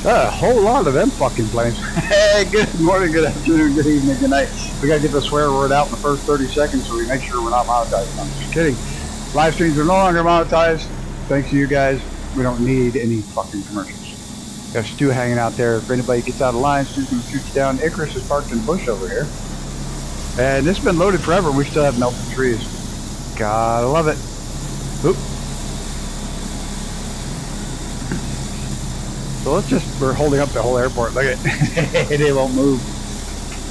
A whole lot of them fucking planes. Hey, good morning, good afternoon, good evening, good night. We gotta get the swear word out in the first 30 seconds so we make sure we're not monetized. No, I'm just kidding. Live streams are no longer monetized. Thanks to you guys. We don't need any fucking commercials. We have Stu hanging out there. If anybody gets out of line, Stu's gonna shoot you down. Icarus is parked in the bush over here. And this has been loaded forever. We still have melted trees. Gotta love it. Oop. So we're holding up the whole airport. Look at it. They won't move.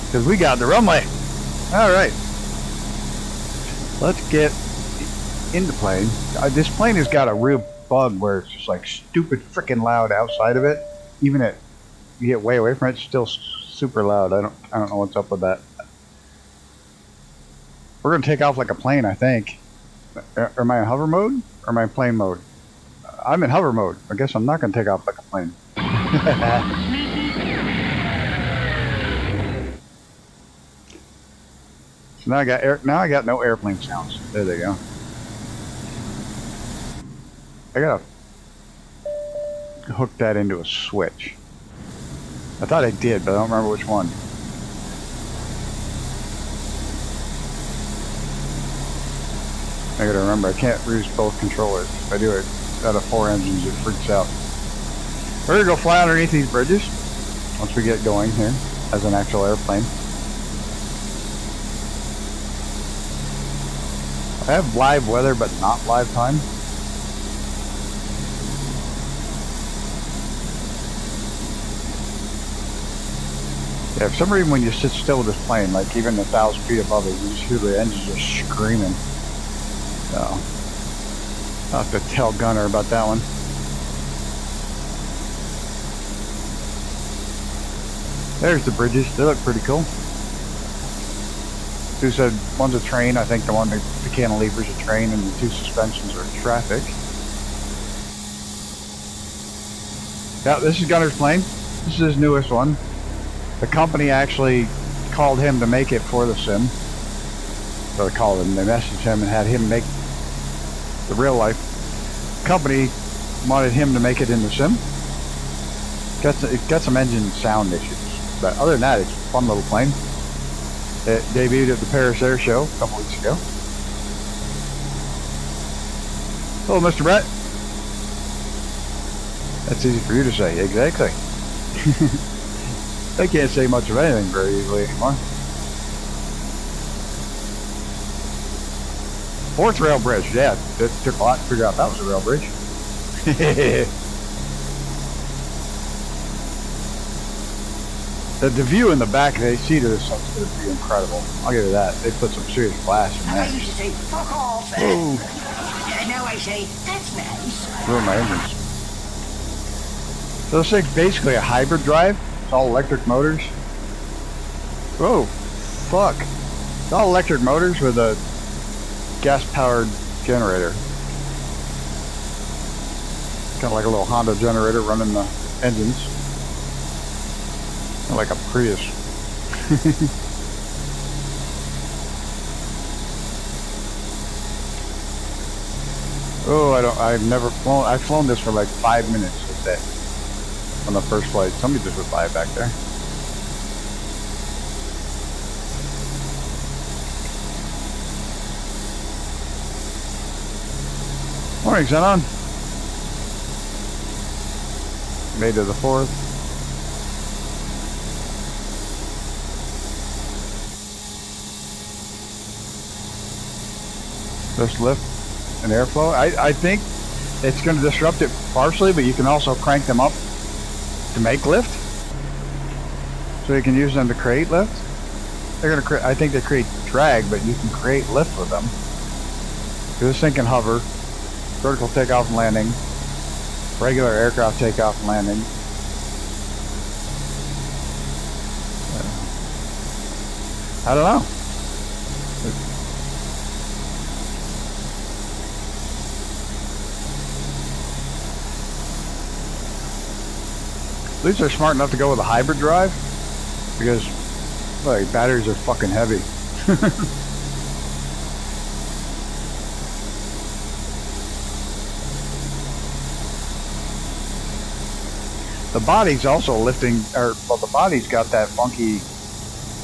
Because we got the runway. Alright. Let's get in the plane. This plane has got a real bug where it's just like stupid freaking loud outside of it. Even if you get way away from it, it's still super loud. I don't know what's up with that. We're going to take off like a plane, I think. Am I in hover mode? Or am I in plane mode? I'm in hover mode. I guess I'm not going to take off like a plane. So now I got no airplane sounds. There they go. I gotta hook that into a switch. I thought I did, but I don't remember which one. I gotta remember, I can't use both controllers. If I do it out of 4 engines, it freaks out. We're gonna go fly underneath these bridges once we get going here as an actual airplane. I have live weather, but not live time. Yeah, for some reason when you sit still with this plane, like even 1,000 feet above it, you just hear the engines just screaming. So, I'll have to tell Gunner about that one. There's the bridges. They look pretty cool. Stu said one's a train. I think the cantilever's a train, and the 2 suspensions are traffic. Yeah, this is Gunner's plane. This is his newest one. The company actually called him to make it for the sim. So they called him. They messaged him and had him make the real life. Company wanted him to make it in the sim. It got some engine sound issues. But other than that, it's a fun little plane. It debuted at the Paris Air Show a couple weeks ago. Hello, Mr. Brett. That's easy for you to say. Exactly. I can't say much of anything very easily anymore. 4th rail bridge. Yeah, it took a lot to figure out that was a rail bridge. The view in the back of the seat of this stuff's going to be incredible. I'll give you that. They put some serious glass in there. I used to say, fuck off. Whoa. Now I say, that's nice. Ruin my engines. So this thing's basically a hybrid drive. It's all electric motors. Whoa. Fuck. It's all electric motors with a gas-powered generator. Kind of like a little Honda generator running the engines. Like a Prius. Oh, I've never flown. I've flown this for like 5 minutes a day on the first flight. Somebody just went by back there. Morning, Xenon. Made to the 4th. This lift and airflow. I think it's going to disrupt it partially, but you can also crank them up to make lift. So you can use them to create lift. They're going to I think they create drag, but you can create lift with them. This thing can hover, vertical takeoff and landing, regular aircraft takeoff and landing. I don't know. At least they're smart enough to go with a hybrid drive, because like batteries are fucking heavy. The body's also lifting, well, the body's got that funky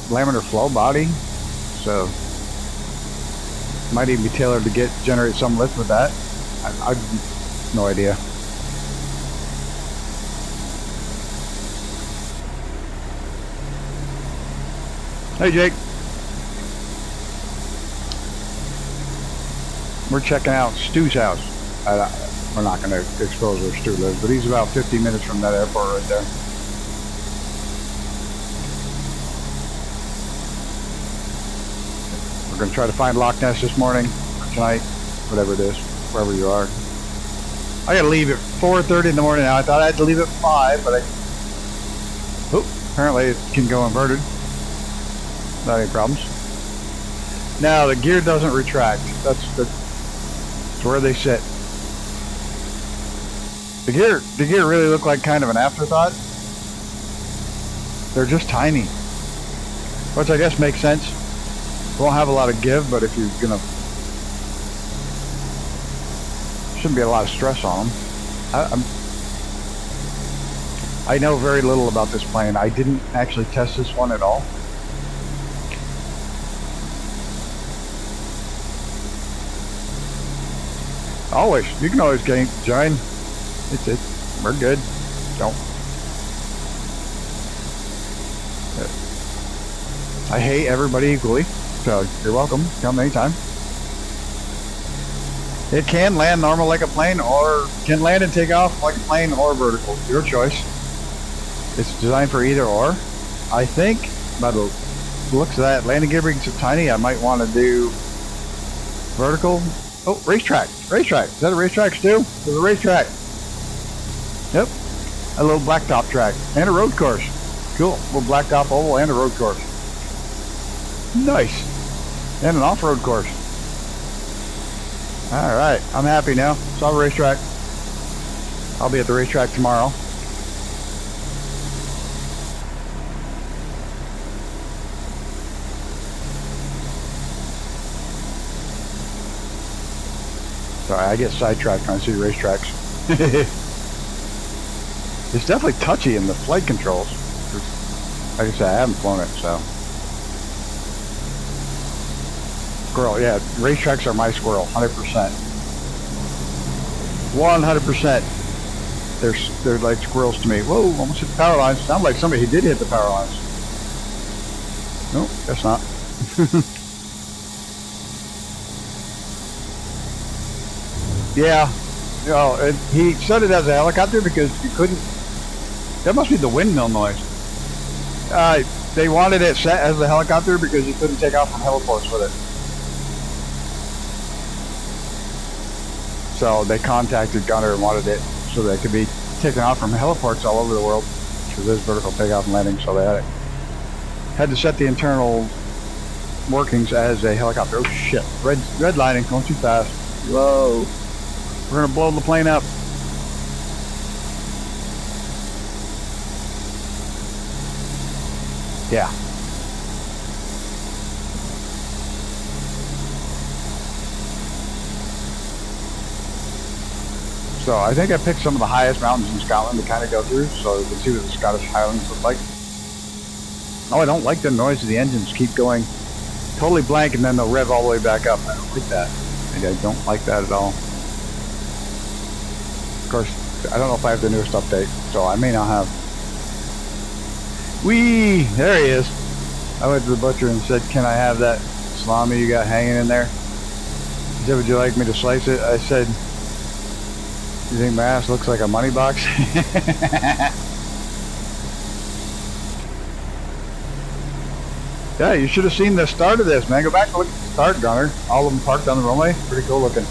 laminar flow body, so might even be tailored to generate some lift with that. I've no idea. Hey, Jake. We're checking out Stu's house. We're not going to expose where Stu lives, but he's about 50 minutes from that airport right there. We're going to try to find Loch Ness this morning, or tonight, whatever it is, wherever you are. I got to leave at 4:30 in the morning now. I thought I had to leave at 5, but apparently it can go inverted. Not any problems. Now the gear doesn't retract. That's where they sit. The gear really look like kind of an afterthought. They're just tiny, which I guess makes sense. Won't have a lot of give, but if you're gonna, shouldn't be a lot of stress on them. I know very little about this plane. I didn't actually test this one at all. You can always join. We're good. I hate everybody equally, so you're welcome. Come anytime. It can land normal like a plane, or can land and take off like a plane, or vertical. Your choice. It's designed for either or. I think, by the looks of that, landing gear being so tiny, I might want to do vertical. Oh, racetrack. Is that a racetrack, Stu? There's a racetrack. Yep. A little blacktop track. And a road course. Cool. A little blacktop oval and a road course. Nice. And an off-road course. Alright. I'm happy now. Saw the racetrack. I'll be at the racetrack tomorrow. Sorry, I get sidetracked when I see racetracks. It's definitely touchy in the flight controls. Like I said, I haven't flown it, so. Squirrel, yeah, racetracks are my squirrel, 100%. 100%. They're like squirrels to me. Whoa, almost hit the power lines. Sounds like somebody who did hit the power lines. Nope, guess not. Yeah, you know, he said it as a helicopter because you couldn't. That must be the windmill noise. They wanted it set as a helicopter because you couldn't take off from heliports with it. So they contacted Gunner and wanted it so that it could be taken off from heliports all over the world because there's vertical takeoff and landing. So they had to set the internal workings as a helicopter. Oh shit! Red lining, going too fast. Whoa! We're gonna blow the plane up. Yeah. So I think I picked some of the highest mountains in Scotland to kind of go through so you can see what the Scottish Highlands look like. Oh, I don't like the noise of the engines keep going totally blank and then they'll rev all the way back up. I don't like that. Maybe I don't like that at all. Of course, I don't know if I have the newest update, so I may not have. Whee! There he is. I went to the butcher and said, can I have that salami you got hanging in there? He said, would you like me to slice it? I said, you think my ass looks like a money box? Yeah, you should have seen the start of this, man. Go back and look at the start, Gunner. All of them parked on the runway. Pretty cool looking.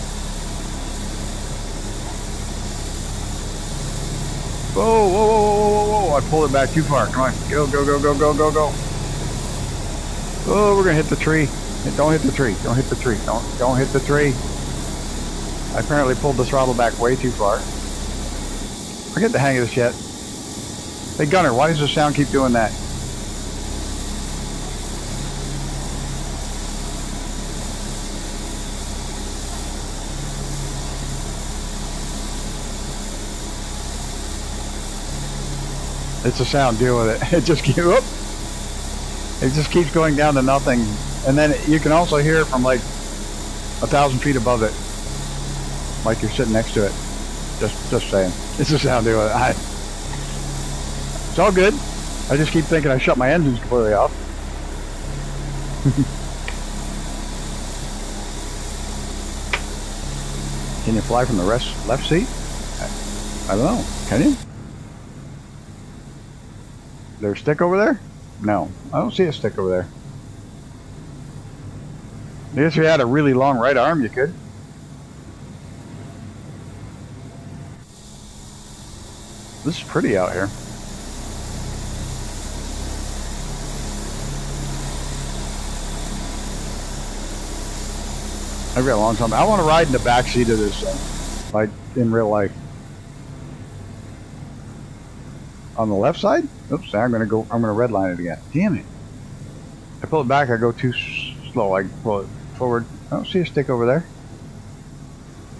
Whoa, whoa, whoa, whoa, whoa, whoa. I pulled it back too far. Come on. Go, go, go, go, go, go, go. Oh, we're going to hit the tree. Don't hit the tree. Don't hit the tree. Don't hit the tree. I apparently pulled the throttle back way too far. Forget the hang of this yet. Hey, Gunner, why does the sound keep doing that? It's a sound. Deal with it. It just keeps. Whoop. It just keeps going down to nothing, and then you can also hear it from like 1,000 feet above it, like you're sitting next to it. Just saying. It's a sound. Deal with it. It's all good. I just keep thinking I shut my engines completely off. Can you fly from the left seat? I don't know. Can you? There's a stick over there? No, I don't see a stick over there. I guess if you had a really long right arm, you could. This is pretty out here. I've got a long time. I want to ride in the back seat of this thing, like in real life. On the left side? Oops, I'm gonna redline it again. Damn it. I pull it back, I go too slow. I pull it forward. I don't see a stick over there.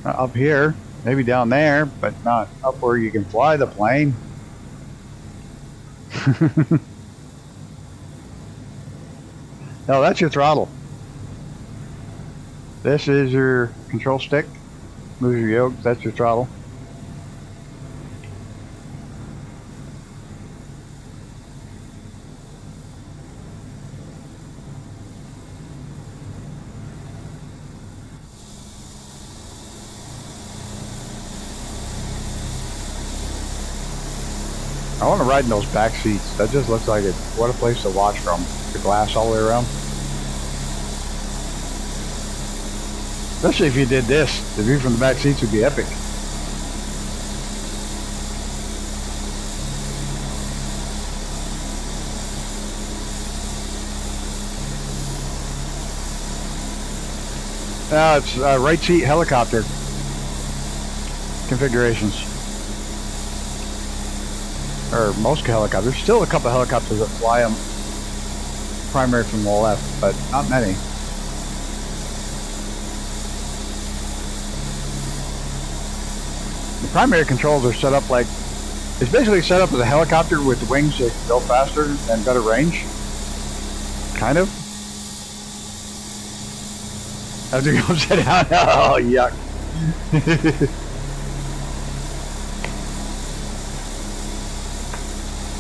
Up here, maybe down there, but not up where you can fly the plane. No, that's your throttle. This is your control stick. Move your yoke, that's your throttle. I want to ride in those back seats. That just looks like it. What a place to watch from. The glass all the way around. Especially if you did this. The view from the back seats would be epic. It's right seat helicopter configurations. Or most helicopters. There's still a couple of helicopters that fly them primary from the left, but not many. The primary controls are set up like, it's basically set up as a helicopter with wings that can go faster and better range. Kind of. As it goes down. Oh, yuck.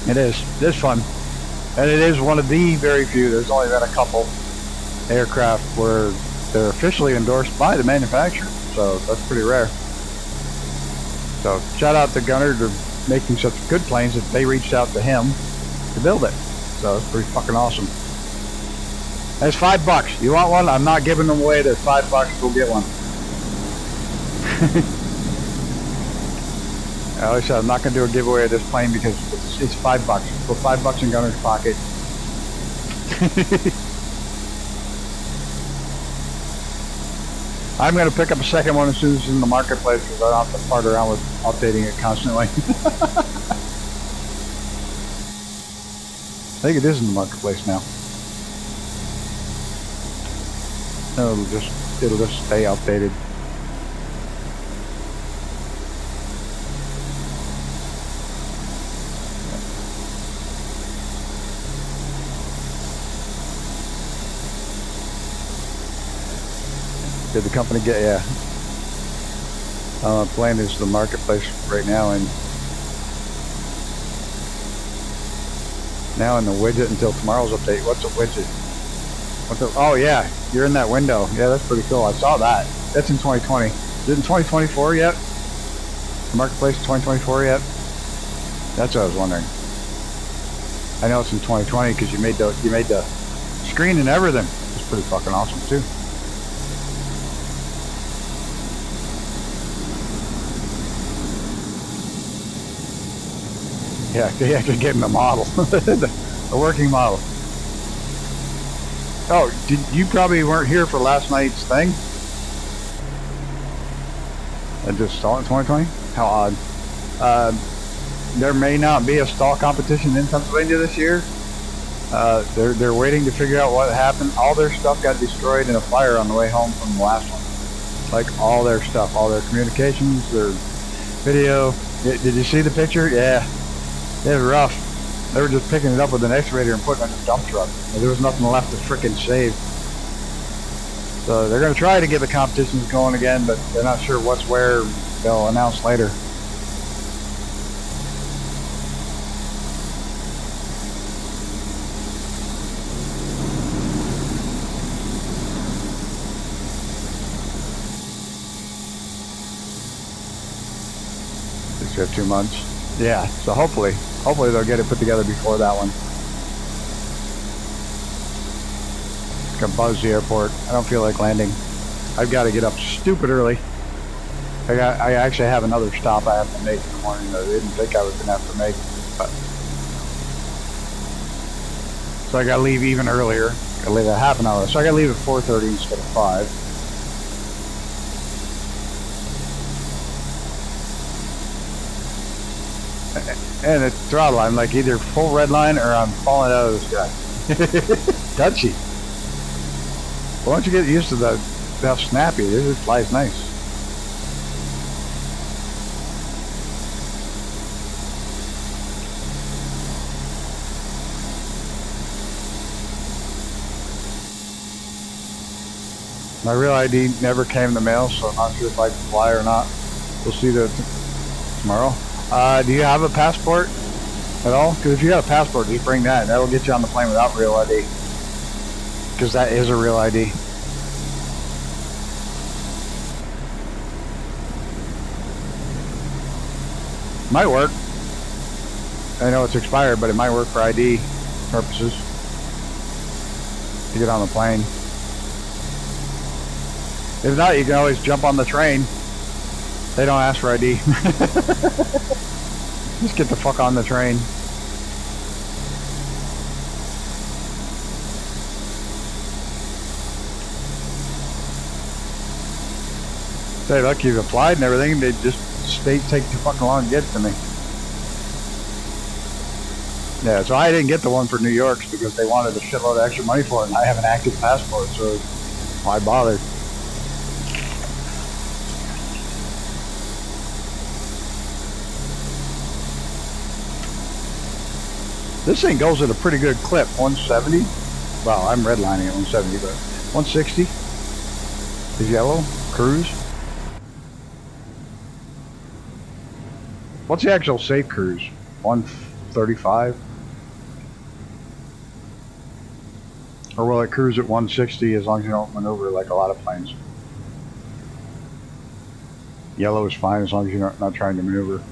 It is fun. And it is one of the very few, there's only been a couple aircraft where they're officially endorsed by the manufacturer. So that's pretty rare. So shout out to Gunnar for making such good planes that they reached out to him to build it. So it's pretty fucking awesome. That's $5. You want one? I'm not giving them away. They're $5. Go get one. I always said I'm not going to do a giveaway of this plane because it's $5. Put $5 in Gunnar's pocket. I'm going to pick up a second one as soon as it's in the marketplace because I don't have to fart around with updating it constantly. I think it is in the marketplace now. It'll just stay updated. Did the company get, yeah. Plane is the marketplace right now, and now in the widget until tomorrow's update. What's a widget? Oh yeah, you're in that window. Yeah, that's pretty cool. I saw that. That's in 2020. Is it in 2024 yet? The marketplace 2024 yet? That's what I was wondering. I know it's in 2020 because you made the screen and everything. It's pretty fucking awesome too. Yeah, they actually gave him a model, a working model. Oh, you probably weren't here for last night's thing? I just saw it in 2020? How odd. There may not be a stall competition in Pennsylvania this year. They're waiting to figure out what happened. All their stuff got destroyed in a fire on the way home from the last one. Like all their stuff, all their communications, their video. Did you see the picture? Yeah. It was rough. They were just picking it up with an excavator and putting it in a dump truck. And there was nothing left to frickin' save. So they're going to try to get the competitions going again, but they're not sure what's where. They'll announce later. Just have 2 months. Yeah, so hopefully they'll get it put together before that one. It's gonna buzz the airport. I don't feel like landing. I've got to get up stupid early. I actually have another stop I have to make in the morning that I didn't think I was gonna have to make. But. So I gotta leave even earlier. Gotta leave at half an hour. So I gotta leave at 4:30 instead of 5. And it's throttle. I'm like either full red line or I'm falling out of the sky. Touchy. But once you get used to how snappy it is, it flies nice. My real ID never came in the mail, so I'm not sure if I can fly or not. We'll see that tomorrow. Do you have a passport at all? Because if you got a passport, just bring that. That'll get you on the plane without real ID. Because that is a real ID. Might work. I know it's expired, but it might work for ID purposes. To get on the plane. If not, you can always jump on the train. They don't ask for ID. Just get the fuck on the train. Say, look, you've applied and everything. They just take too fucking long to get to me. Yeah, so I didn't get the one for New York's because they wanted a shitload of extra money for it, and I have an active passport, so why bother? This thing goes at a pretty good clip, 170. Well, I'm redlining at 170, but 160 is yellow. Cruise. What's the actual safe cruise? 135? Or will it cruise at 160 as long as you don't maneuver like a lot of planes? Yellow is fine as long as you're not trying to maneuver.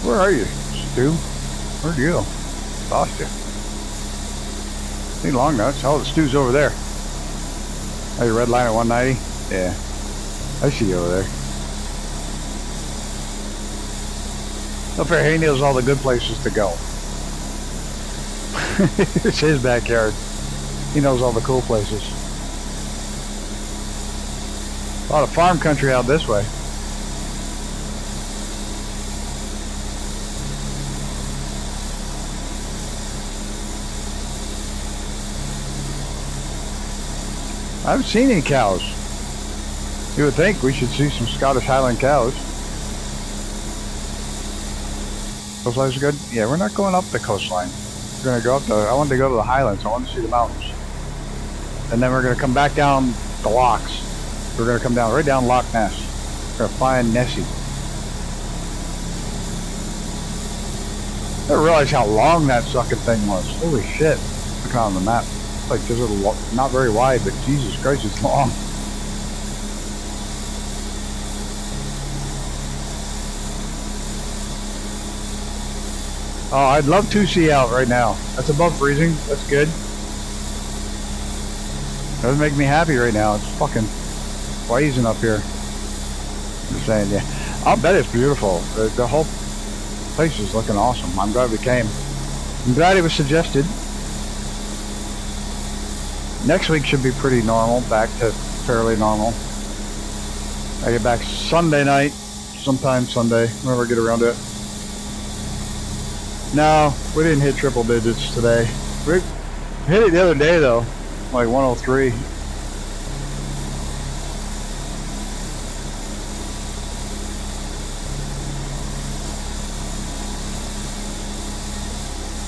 Where are you, Stu? Where'd you go? Lost you. Ain't long now. Oh, the Stu's over there. Oh, your red line at 190? Yeah. I see you over there. Up there, he knows all the good places to go. It's his backyard. He knows all the cool places. A lot of farm country out this way. I haven't seen any cows. You would think we should see some Scottish Highland cows. Coastline's good? Yeah, we're not going up the coastline. We're going to go up the... I wanted to go to the Highlands. I wanted to see the mountains. And then we're going to come back down the locks. We're going to come down right down Loch Ness. We're going to find Nessie. I didn't realize how long that sucking thing was. Holy shit. Looking on the map. Like just a little, not very wide, but Jesus Christ, it's long. Oh, I'd love to see out right now. That's above freezing. That's good. Doesn't make me happy right now. It's fucking blazing up here. I'm just saying, yeah. I'll bet it's beautiful. The whole place is looking awesome. I'm glad we came. I'm glad it was suggested. Next week should be pretty normal, back to fairly normal. I get back Sunday night, sometime Sunday, whenever I get around to it. No, we didn't hit triple digits today. We hit it the other day though, like 103.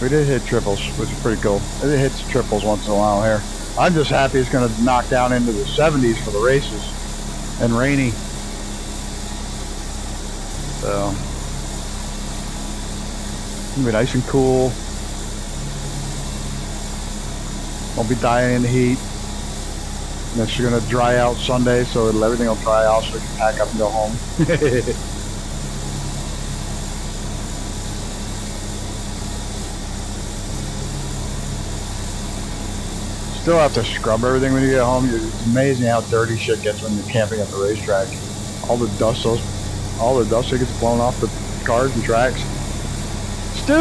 We did hit triples, which is pretty cool. It hits triples once in a while here. I'm just happy it's going to knock down into the 70s for the races and rainy. So, it'll be nice and cool. Won't be dying in the heat. And it's going to dry out Sunday, so everything will dry out so we can pack up and go home. Still have to scrub everything when you get home. It's amazing how dirty shit gets when you're camping at the racetrack. All the dust that gets blown off the cars and tracks. Stu!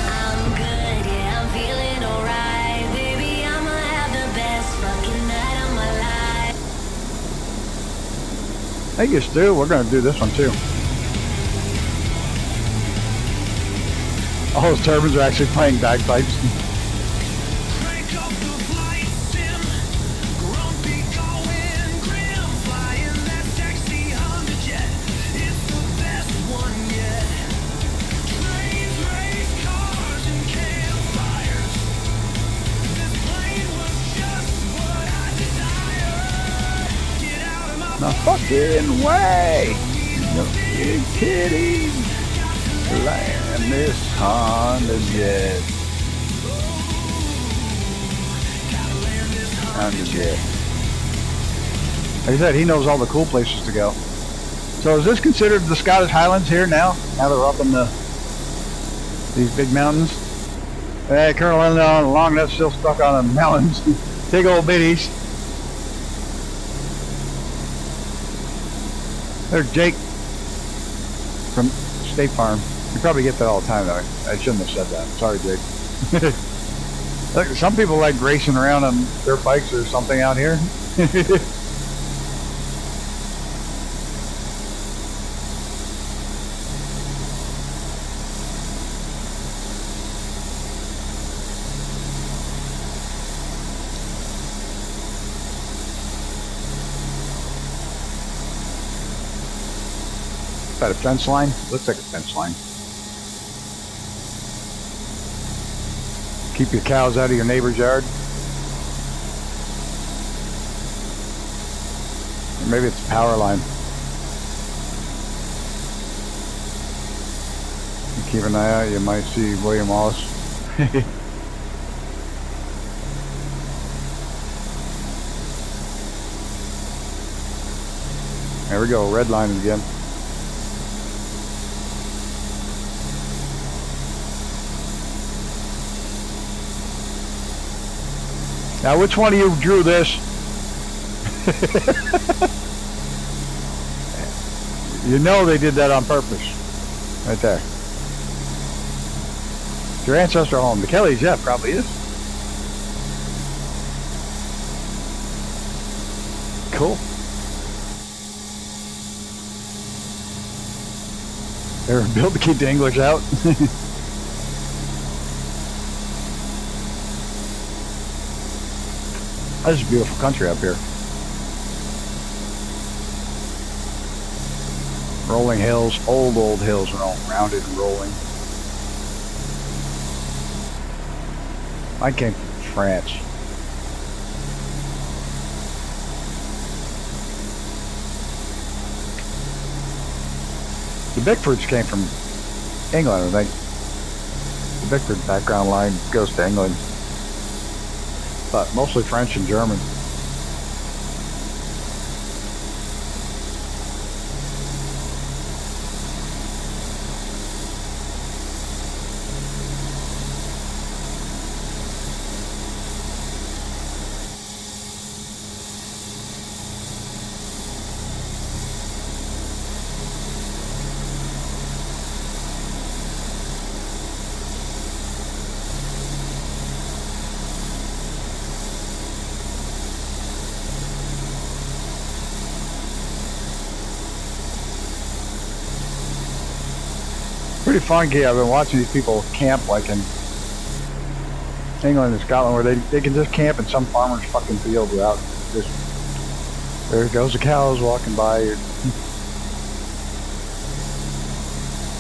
I'm good, yeah, I'm feeling alright. Baby, I'ma have the best fucking night of my life. Thank you, Stu. We're going to do this one too. All those turbines are actually playing bagpipes. No fucking way! No kidding! Land this Honda Jet. Honda Jet. Like I said, he knows all the cool places to go. So is this considered the Scottish Highlands here now? Now that we're up in these big mountains? Hey, Colonel Long Nut's still stuck on the mountains. Big old bitties. There's Jake from State Farm. You probably get that all the time, though. I shouldn't have said that. Sorry, Jake. Look, some people like racing around on their bikes or something out here. Is that a fence line? Looks like a fence line. Keep your cows out of your neighbor's yard. Or maybe it's a power line. You keep an eye out, you might see William Wallace. There we go, red line again. Now, which one of you drew this? You know they did that on purpose. Right there. It's your ancestor home. The Kellys, yeah, probably is. Cool. They were built to keep the English out. This is a beautiful country up here. Rolling hills, old hills, and all rounded and rolling. I came from France. The Bickfords came from England, I think. The Bickford background line goes to England. But mostly French and German. pretty funky. I've been watching these people camp like in England and Scotland where they can just camp in some farmer's fucking field without just, there goes the cows walking by.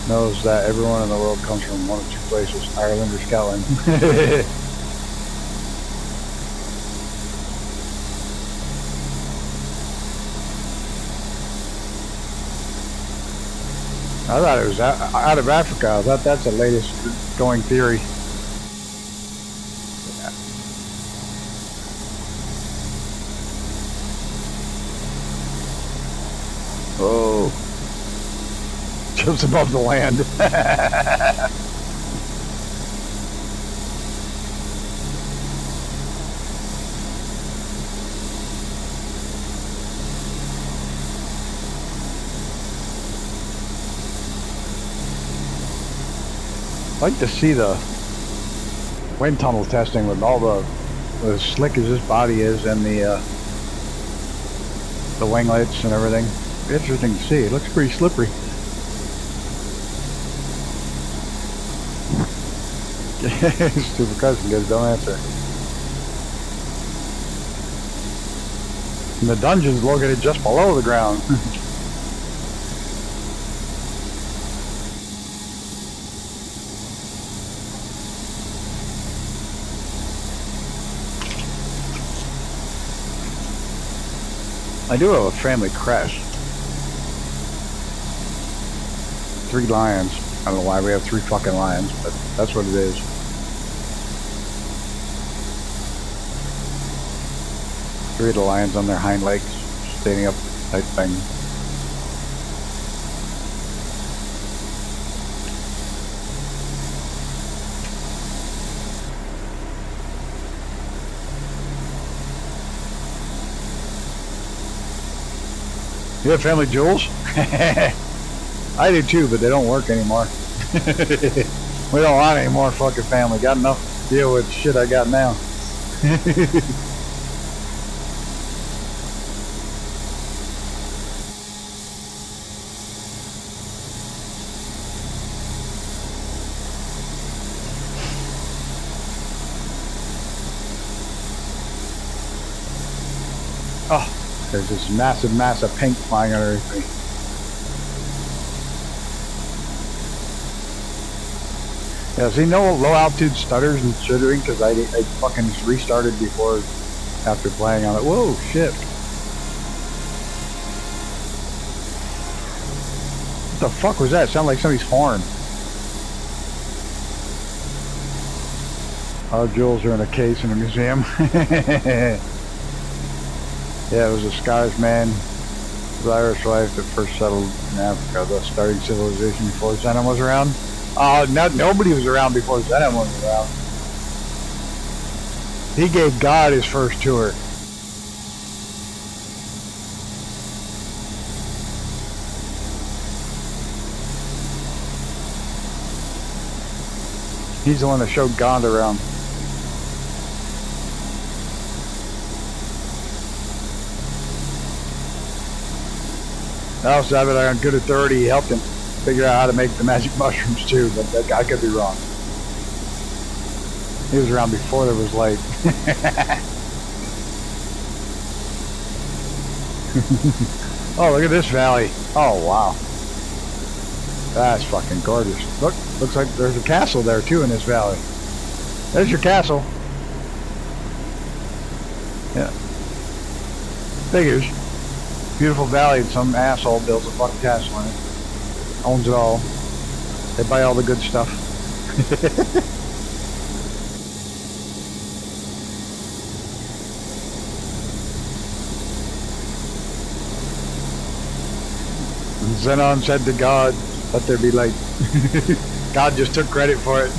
Knows that everyone in the world comes from one of two places, Ireland or Scotland. I thought it was out of Africa. I thought that's the latest going theory. Oh. Just above the land. I'd like to see the wind tunnel testing with all the as slick as this body is and the winglets and everything. Interesting to see. It looks pretty slippery. Stupid cousin gets don't answer. And the dungeon's located just below the ground. I do have a family crest. 3 lions. I don't know why we have 3 fucking lions, but that's what it is. Three of the lions on their hind legs, standing up type thing. You have family jewels? I do too, but they don't work anymore. We don't want any more fucking family. Got enough to deal with shit I got now. Oh, there's this mass of paint flying underneath me. Yeah, see, no low altitude stutters and stuttering because I fucking restarted before, after playing on it. Whoa, shit. What the fuck was that? It sounded like somebody's horn. Our jewels are in a case in a museum. Yeah, it was a Scottish man with Irish wife that first settled in Africa, thus starting civilization before Zenon was around. Nobody was around before Zenon was around. He gave God his first tour. He's the one that showed God around. Also, have it on good authority. He helped him figure out how to make the magic mushrooms too, but I could be wrong. He was around before there was light. Oh, look at this valley. Oh, wow. That's fucking gorgeous. Look, looks like there's a castle there too in this valley. There's your castle. Yeah. Figures. Beautiful valley and some asshole builds a fucking castle in it. Owns it all. They buy all the good stuff. Zenon said to God, let there be light. God just took credit for it.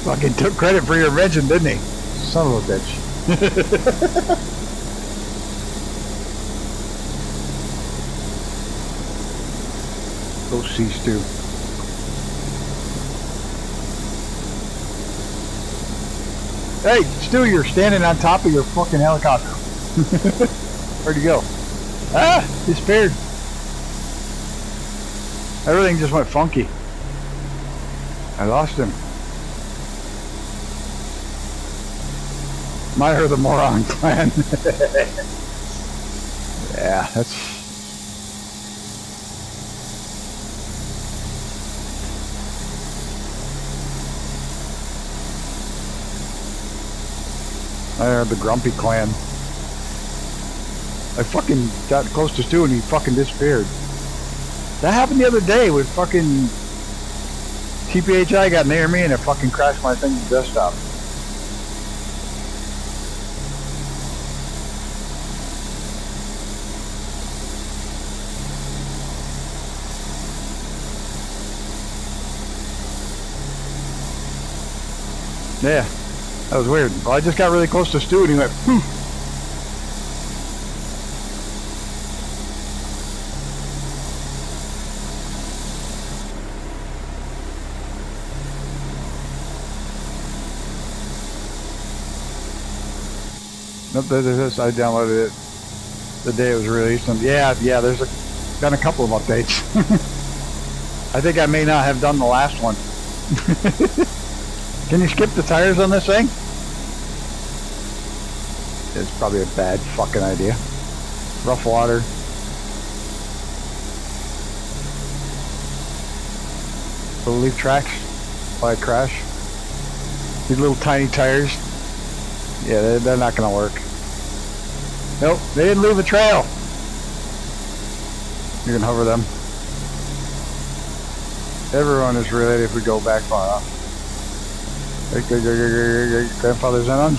Fucking took credit for your invention, didn't he? Son of a bitch. Go see Stu. Hey, Stu, you're standing on top of your fucking helicopter. Where'd you go? Ah! Disappeared. Everything just went funky. I lost him. Meyer the Moron Clan. Yeah, that's... Meyer the Grumpy Clan. I fucking got close to Stu and he fucking disappeared. That happened the other day with fucking TPHI got near me and it fucking crashed my thing to desktop. Yeah, that was weird. Well, I just got really close to Stu and he went, Nope, this, I downloaded it the day it was released. And yeah, there's done a couple of updates. I think I may not have done the last one. Can you skip the tires on this thing? It's probably a bad fucking idea. Rough water. Will leave tracks while I crash. These little tiny tires. Yeah, they're not gonna work. Nope, they didn't leave a trail. You can hover them. Everyone is related if we go back far off. Grandfather's in on.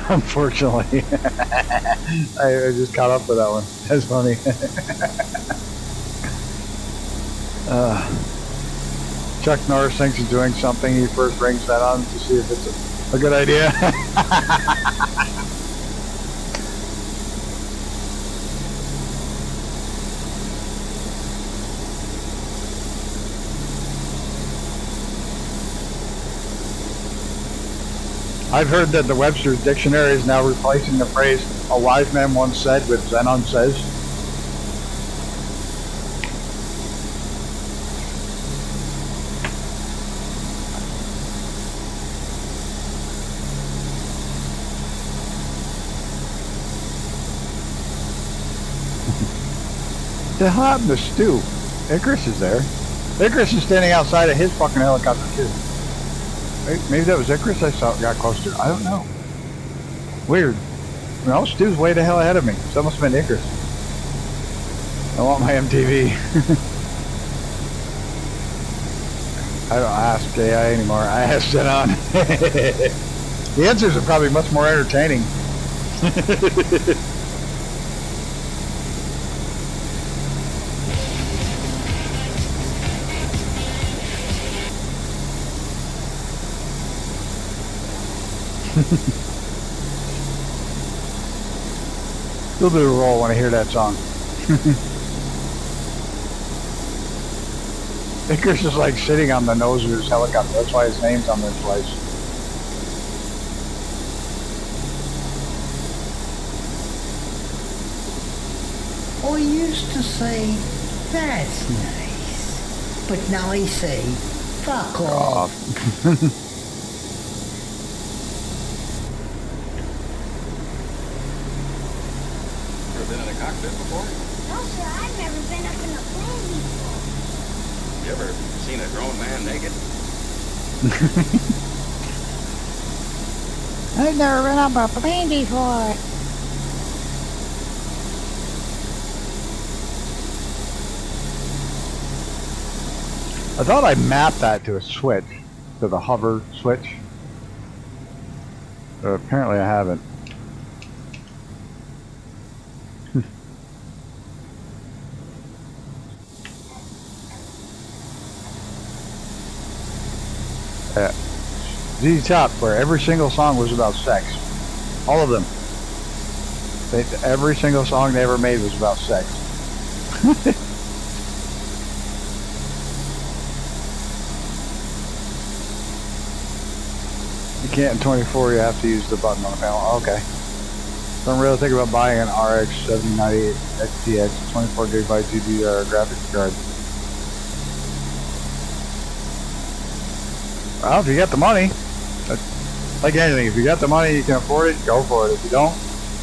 Unfortunately. I just caught up with that one. That's funny. Chuck Norris thinks he's doing something. He first brings that on to see if it's a good idea. I've heard that the Webster's Dictionary is now replacing the phrase "a wise man once said" with "Zenon says." The hell happened to Stu? Icarus is there. Icarus is standing outside of his fucking helicopter too. Maybe that was Icarus I saw got close to. I don't know. Weird. No, Stu's way the hell ahead of me. So that must have been Icarus. I want my MTV. I don't ask AI anymore. I ask Zenon. The answers are probably much more entertaining. Still do a roll when I hear that song. Icarus is like sitting on the nose of his helicopter. That's why his name's on this place. I used to say, that's nice. But now I say, fuck off. Been in a cockpit before? No, sir, I've never been up in a plane before. You ever seen a grown man naked? I've never been up a plane before. I thought I mapped that to a switch, to the hover switch. But apparently I haven't. ZZ Top, where every single song was about sex. All of them. Every single song they ever made was about sex. You can't in 24, you have to use the button on the panel. Okay. Don't really think about buying an RX 7098 XTX 24 gigabyte GDDR graphics card. Well, if you got the money, like anything, if you got the money, you can afford it, go for it. If you don't,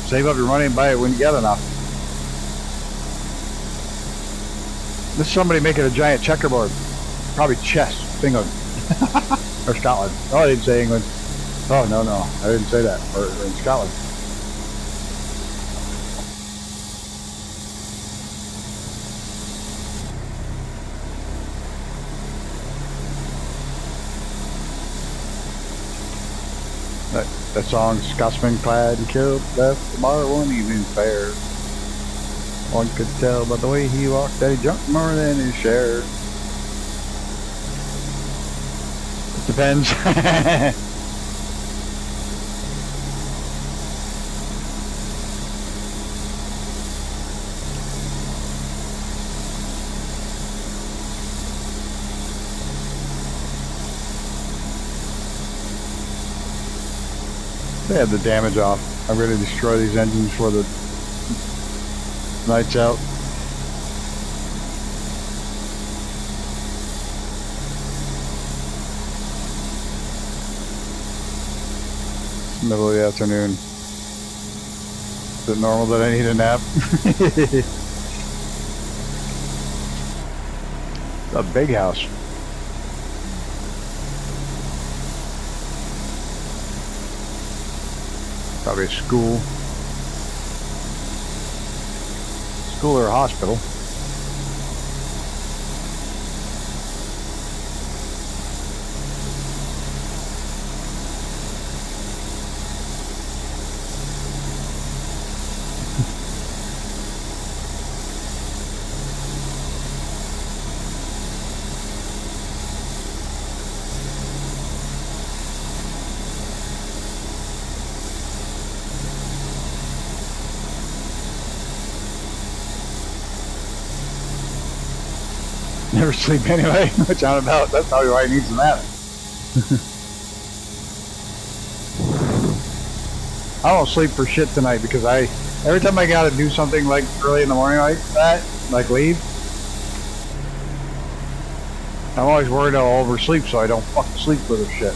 save up your money and buy it when you get enough. This is somebody making a giant checkerboard. Probably chess, England. Or Scotland. Oh, I didn't say England. Oh, no, I didn't say that. Or in Scotland. That song, Scotsman clad and killed, left the bar one evening fair. One could tell by the way he walked that he jumped more than his share. It depends. They had the damage off. I'm going to destroy these engines before the night's out. Middle of the afternoon. Is it normal that I need a nap? A big house. Probably a school. School or a hospital. Never sleep anyway, which I'm about. That's probably why he needs a nap. I don't sleep for shit tonight because every time I gotta do something like early in the morning like that, like leave, I'm always worried I'll oversleep so I don't fucking sleep for this shit.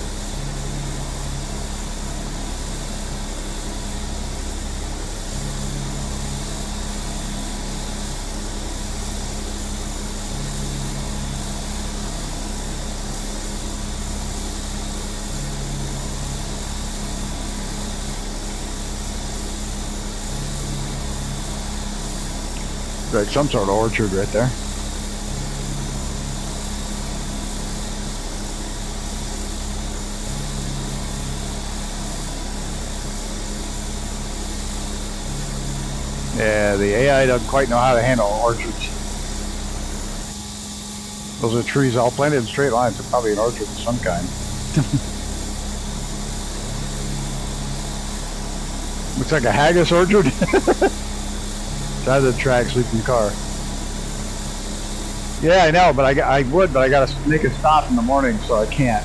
Like some sort of orchard right there. Yeah, the AI doesn't quite know how to handle orchards. Those are trees all planted in straight lines, so probably an orchard of some kind. Looks like a haggis orchard. Side of the track, sleep in the car. Yeah, I know, but I would, but I gotta make a stop in the morning, so I can't.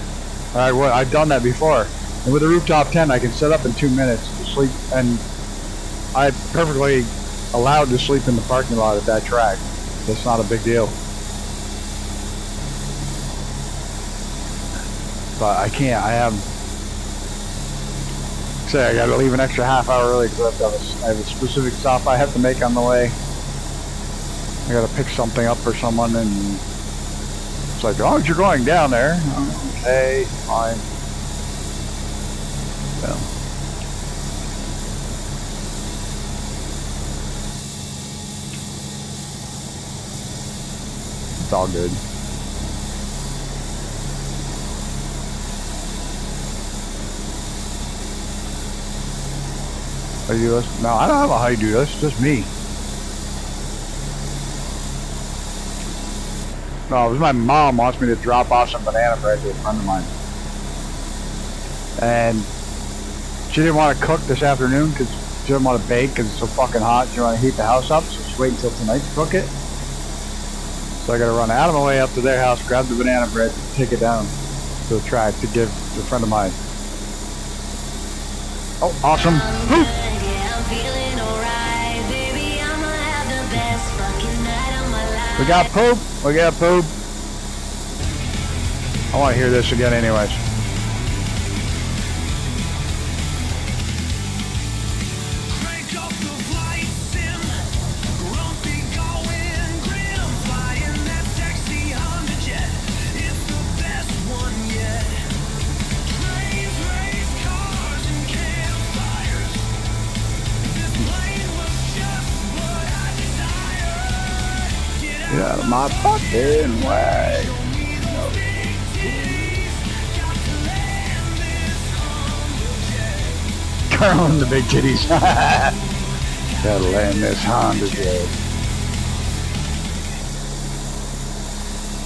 I've done that before. And with a rooftop tent, I can set up in 2 minutes to sleep, and I'm perfectly allowed to sleep in the parking lot at that track. That's not a big deal. But I can't. I gotta leave an extra half hour early because I have a specific stop I have to make on the way. I gotta pick something up for someone, and it's like, as long as you're going down there, okay, fine. So. It's all good. How you do this? No, I don't know how you do this. Just me. No, it was my mom wants me to drop off some banana bread to a friend of mine. And she didn't want to cook this afternoon because she didn't want to bake because it's so fucking hot. She wanted to heat the house up, so she's waiting until tonight to cook it. So I got to run out of my way up to their house, grab the banana bread, take it down to the track to give to a friend of mine. Oh, awesome. Woo. Yeah, I'm feeling alright, baby. I'ma have the best fucking night of my life. We got poop. We got poop. I want to hear this again anyways. Crank up the flight sim, grumpy going grim, flying that sexy Honda jet. It's the best one yet. Trains, race cars, and campfires. This plane was just what I desired. Get Get out of my fucking way. show me those big titties. Got to land this Honda jet. Turn on the big titties. Gotta land this Honda jet.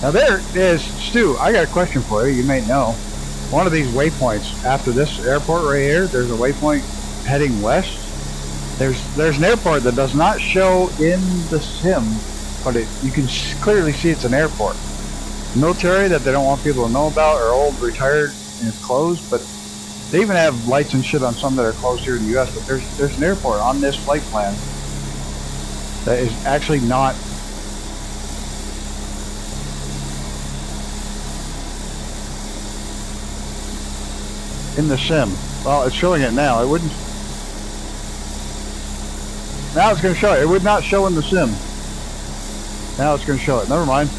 Now there is, Stu, I got a question for you. You may know. One of these waypoints, after this airport right here, there's a waypoint heading west. There's an airport that does not show in the sim, but you can clearly see it's an airport. Military that they don't want people to know about, or old, retired, and it's closed, but they even have lights and shit on some that are closed here in the U.S., but there's an airport on this flight plan that is actually not in the sim. Well, it's showing it now. It wouldn't. Now it's going to show it. It would not show in the sim. Now it's going to show it. Never mind.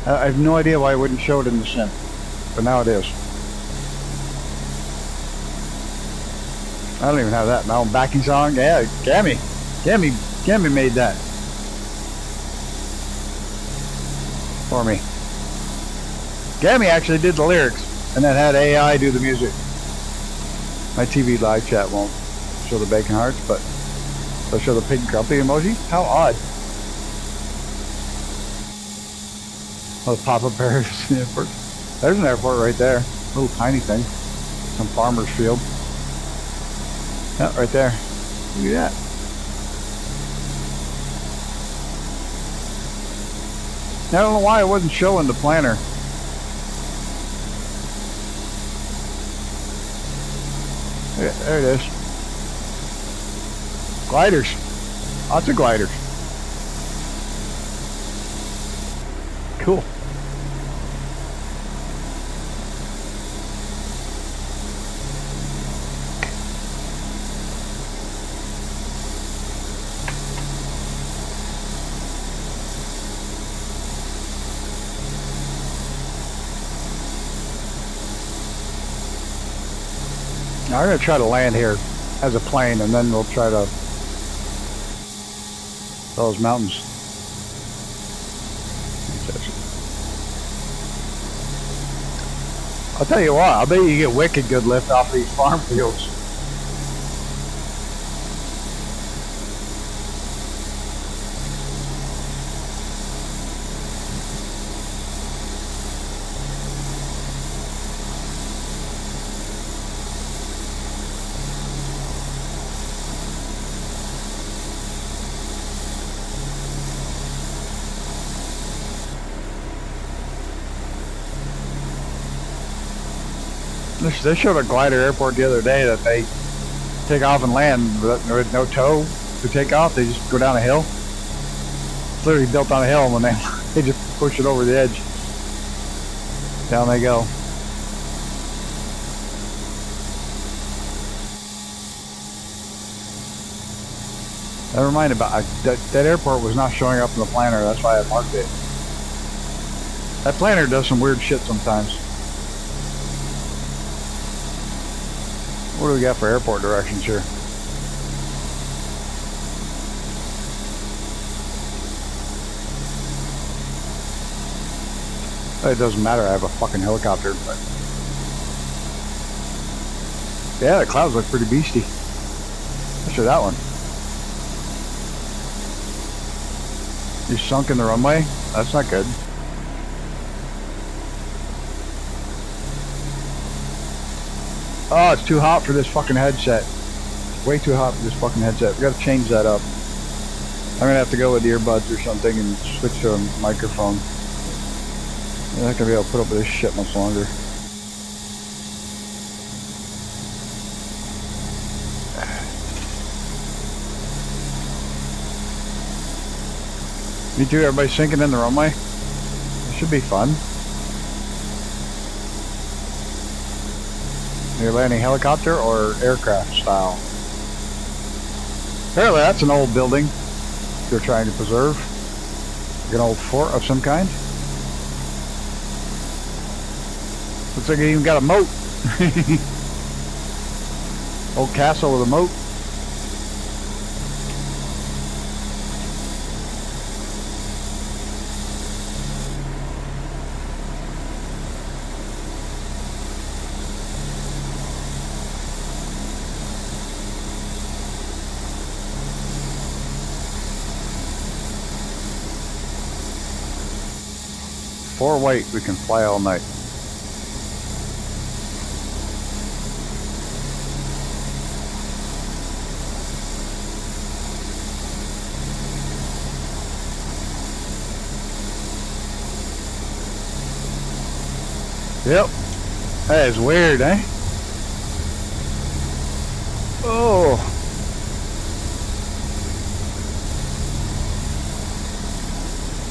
I have no idea why it wouldn't show it in the sim, but now it is. I don't even have that. My own backing song. Yeah, Gammy made that for me. Gammy actually did the lyrics and then had AI do the music. My TV live chat won't show the bacon hearts, but they'll show the pig grumpy emoji. How odd. Oh, the pop-up Paris airport. There's an airport right there. Little tiny thing. Some farmer's field. Yeah, right there. Look at that. I don't know why it wasn't showing the planner. There it is. Gliders. Lots of gliders. Cool. Now, I'm going to try to land here as a plane, and then we'll try to those mountains. I'll tell you what, I bet you get wicked good lift off these farm fields. They showed a glider airport the other day that they take off and land with no tow to take off. They just go down a hill. It's literally built on a hill, and when they just push it over the edge. Down they go. Never mind about that airport was not showing up in the planner. That's why I marked it. That planner does some weird shit sometimes. What do we got for airport directions here? It doesn't matter, I have a fucking helicopter, but yeah, the clouds look pretty beastie. Especially that one. You sunk in the runway? That's not good. Oh, it's too hot for this fucking headset. It's way too hot for this fucking headset. We gotta change that up. I'm gonna have to go with earbuds or something and switch to a microphone. I'm not gonna be able to put up with this shit much longer. Me too, everybody's sinking in the runway. It should be fun. You're landing helicopter or aircraft style? Apparently that's an old building they're trying to preserve. Like an old fort of some kind. Looks like it even got a moat. Old castle with a moat. For weight, we can fly all night. Yep. That is weird, eh? Oh.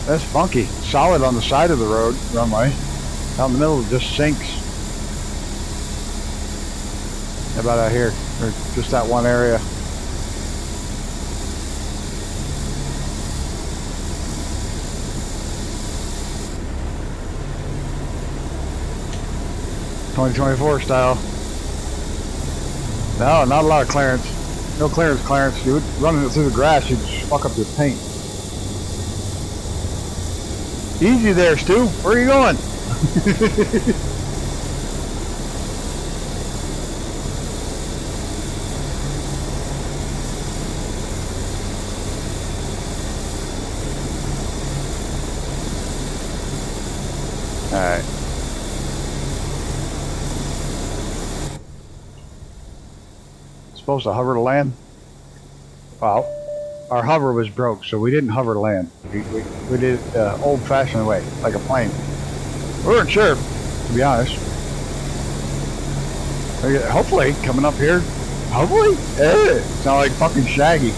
That's funky. Solid on the side of the road runway. Out in the middle it just sinks. How about out here? Or just that one area. .2024 style. No, not a lot of clearance. No clearance, dude. Running it through the grass, you'd just fuck up your paint. Easy there, Stu. Where are you going? Alright. Supposed to hover to land? Well, our hover was broke, so we didn't hover to land. We did it old-fashioned way, like a plane. We weren't sure, to be honest. Hopefully, coming up here, hopefully, sound like fucking Shaggy.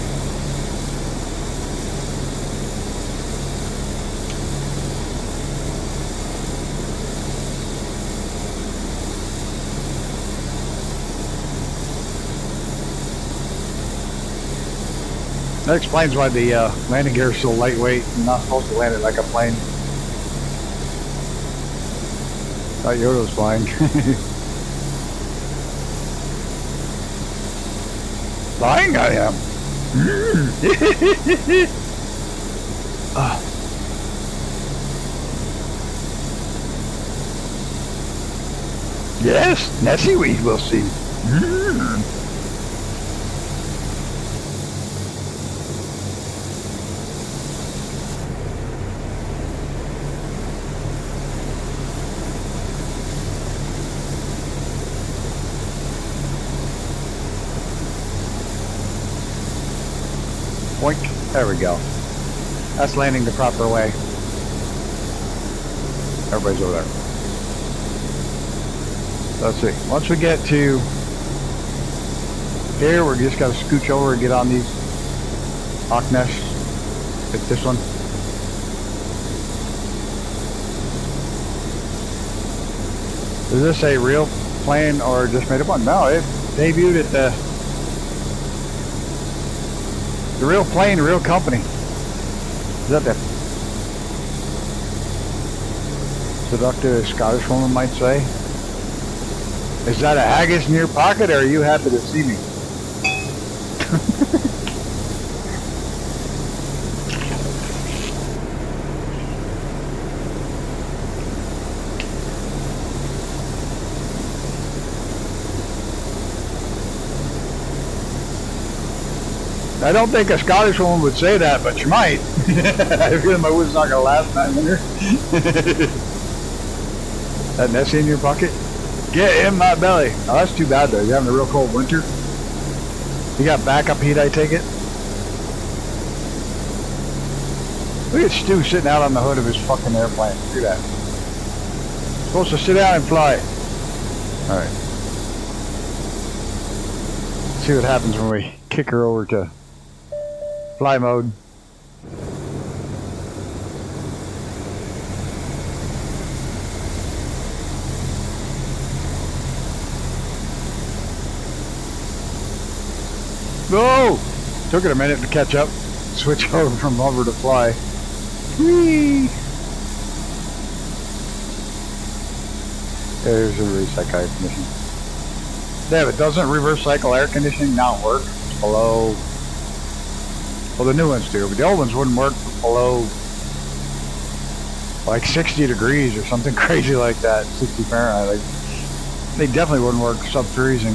That explains why the landing gear is so lightweight. You're not supposed to land it like a plane. Thought Yoda was flying. Flying I am. Yes, Nessie we will see. Boink. There we go. That's landing the proper way. Everybody's over there. Let's see. Once we get to here, we're just got to scooch over and get on these hawk nests. Hit this one. Is this a real plane or just made up one? No, it debuted at the real plane, the real company. Is that the seductive Scottish woman might say? Is that a haggis in your pocket, or are you happy to see me? I don't think a Scottish woman would say that, but she might. I feel my wood's not going to last 9 minutes. That Nessie in your pocket? Get in my belly. Oh, that's too bad, though. You're having a real cold winter. You got backup heat, I take it? Look at Stu sitting out on the hood of his fucking airplane. Look at that. Supposed to sit down and fly. Alright. See what happens when we kick her over to fly mode. No! Took it a minute to catch up. Switch over from hover to fly. Whee! There's a reverse cycle air conditioning. Yeah, but doesn't reverse cycle air conditioning not work below? Well, the new ones do, but the old ones wouldn't work below like 60 degrees or something crazy like that. 60 Fahrenheit. Like, they definitely wouldn't work sub-freezing.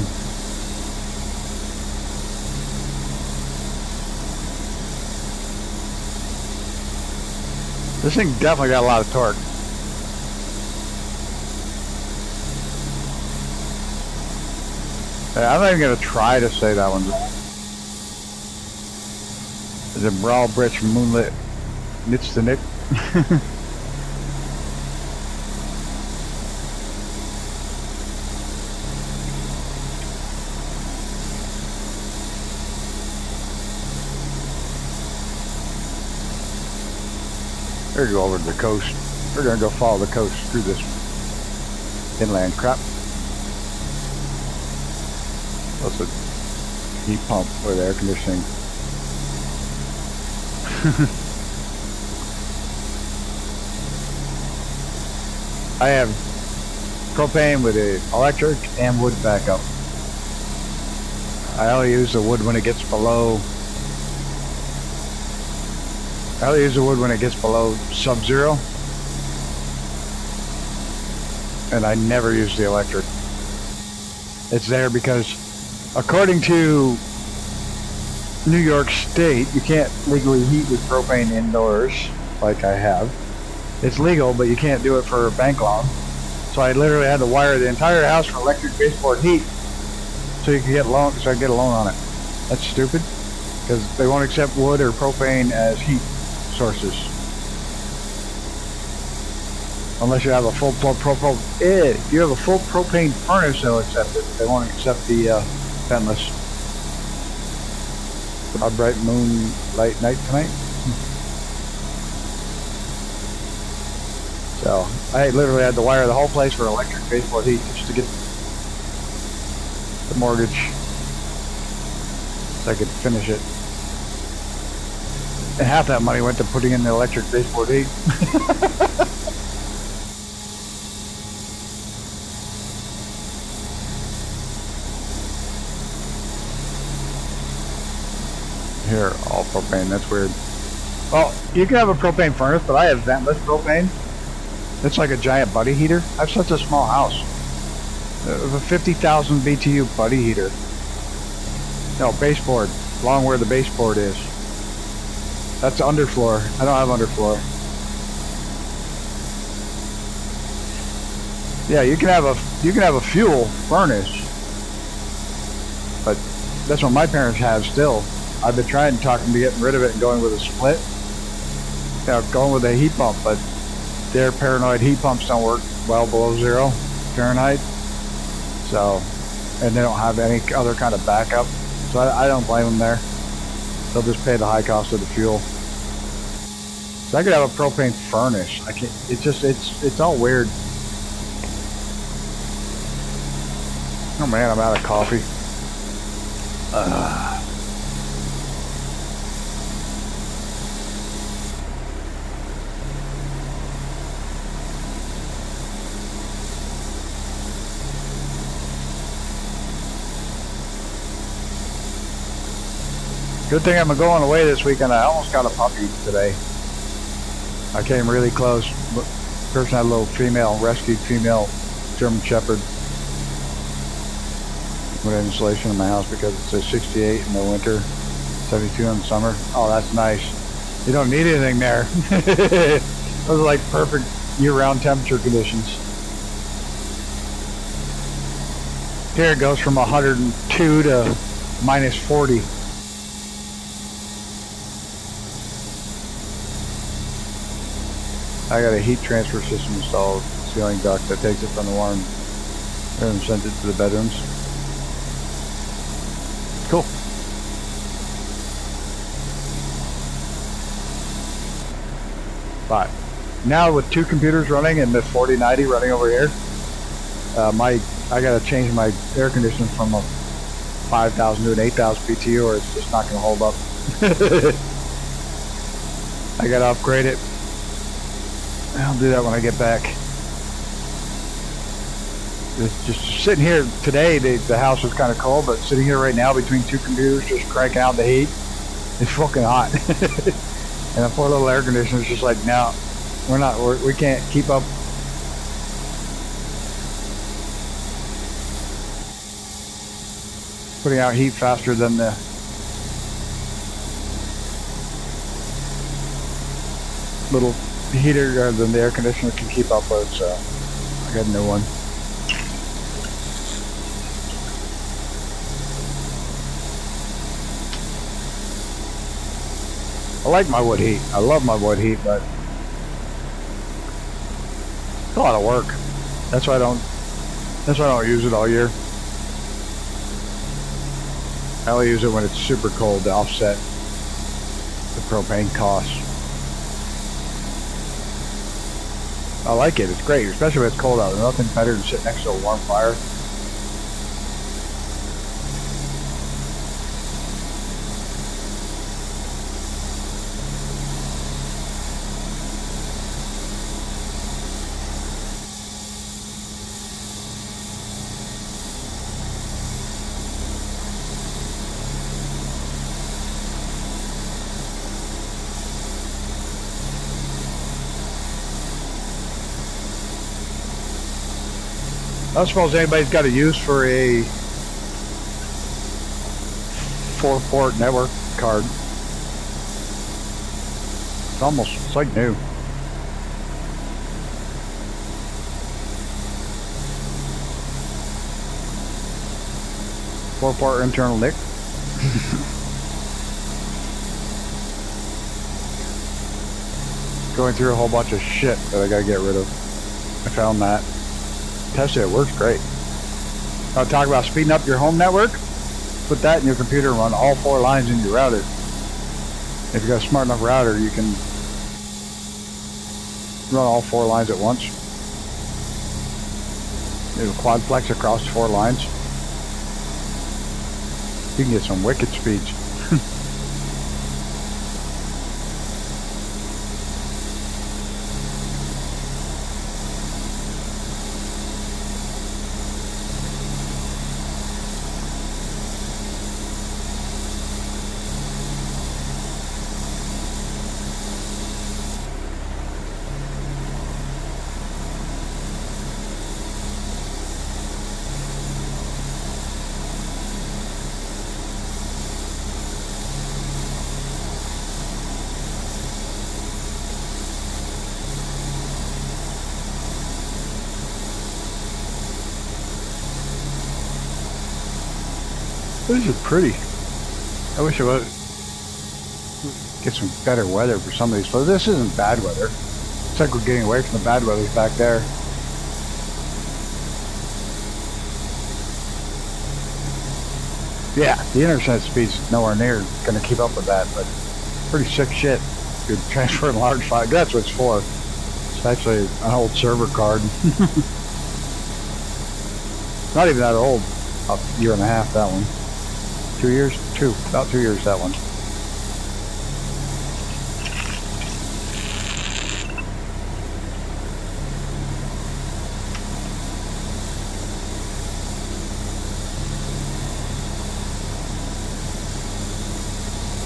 This thing definitely got a lot of torque. I'm not even going to try to say that one's wrong. Is it Browbridge Moonlit Nits to Nick? We're going to go over to the coast. We're going to go follow the coast through this inland crap. What's a heat pump with air conditioning? I have propane with an electric and wood backup. I only use the wood when it gets below. I only use the wood when it gets below sub-zero, and I never use the electric. It's there because, according to New York State, you can't legally heat with propane indoors, like I have. It's legal, but you can't do it for a bank loan. So I literally had to wire the entire house for electric baseboard heat, so you could get loan, so I could get a loan on it. That's stupid, because they won't accept wood or propane as heat sources unless you have a full if you have a full propane furnace, they'll accept it. They won't accept the ventless. A bright moonlight night tonight. So I literally had to wire the whole place for electric baseboard heat just to get the mortgage so I could finish it. And half that money went to putting in the electric baseboard heat. Here, all propane, that's weird. Well, you can have a propane furnace, but I have ventless propane. It's like a giant buddy heater. I have such a small house. A 50,000 BTU buddy heater. No, baseboard. Along where the baseboard is. That's underfloor. I don't have underfloor. Yeah, you can have a fuel furnace, but that's what my parents have still. I've been trying to talk them to getting rid of it and going with a split. You know, going with a heat pump, but their paranoid heat pumps don't work well below 0 Fahrenheit. So, and they don't have any other kind of backup. So I don't blame them there. They'll just pay the high cost of the fuel. So I could have a propane furnace. I can't. It's all weird. Oh man, I'm out of coffee. Good thing I'm going away this weekend. I almost got a puppy today. I came really close. Person had a little female, rescued female German Shepherd. With insulation in my house because it says 68 in the winter, 72 in the summer. Oh, that's nice. You don't need anything there. Those are like perfect year-round temperature conditions. Here it goes from 102 to minus 40. I got a heat transfer system installed, ceiling duct that takes it from the warm and sends it to the bedrooms. Cool. But now with 2 computers running and the 4090 running over here, I gotta change my air conditioning from a 5,000 to an 8,000 BTU, or it's just not going to hold up. I got to upgrade it. I'll do that when I get back. Just sitting here today, the house was kind of cold, but sitting here right now between two computers, just cranking out the heat, it's fucking hot. And the poor little air conditioner's just like, no, we can't keep up. Putting out heat faster than the little heater, than the air conditioner can keep up with, so I got a new one. I like my wood heat. I love my wood heat, but it's a lot of work. That's why I don't use it all year. I only use it when it's super cold to offset the propane costs. I like it. It's great, especially when it's cold out. There's nothing better than sitting next to a warm fire. I don't suppose anybody's got a use for a 4-port network card. It's like new. Four-port internal NIC. Going through a whole bunch of shit that I gotta get rid of. I found that. Tested it, works great. I'll talk about speeding up your home network. Put that in your computer and run all 4 lines in your router. If you got a smart enough router, you can run all 4 lines at once. It'll quadplex across 4 lines. You can get some wicked speeds. This is pretty. I wish I would get some better weather for some of these places. This isn't bad weather. It's like we're getting away from the bad weather back there. Yeah, the internet speed's nowhere near going to keep up with that, but pretty sick shit. You're transferring large files. That's what it's for. It's actually an old server card. Not even that old. About a year and a half, that one. 2 years? About 2 years, that one.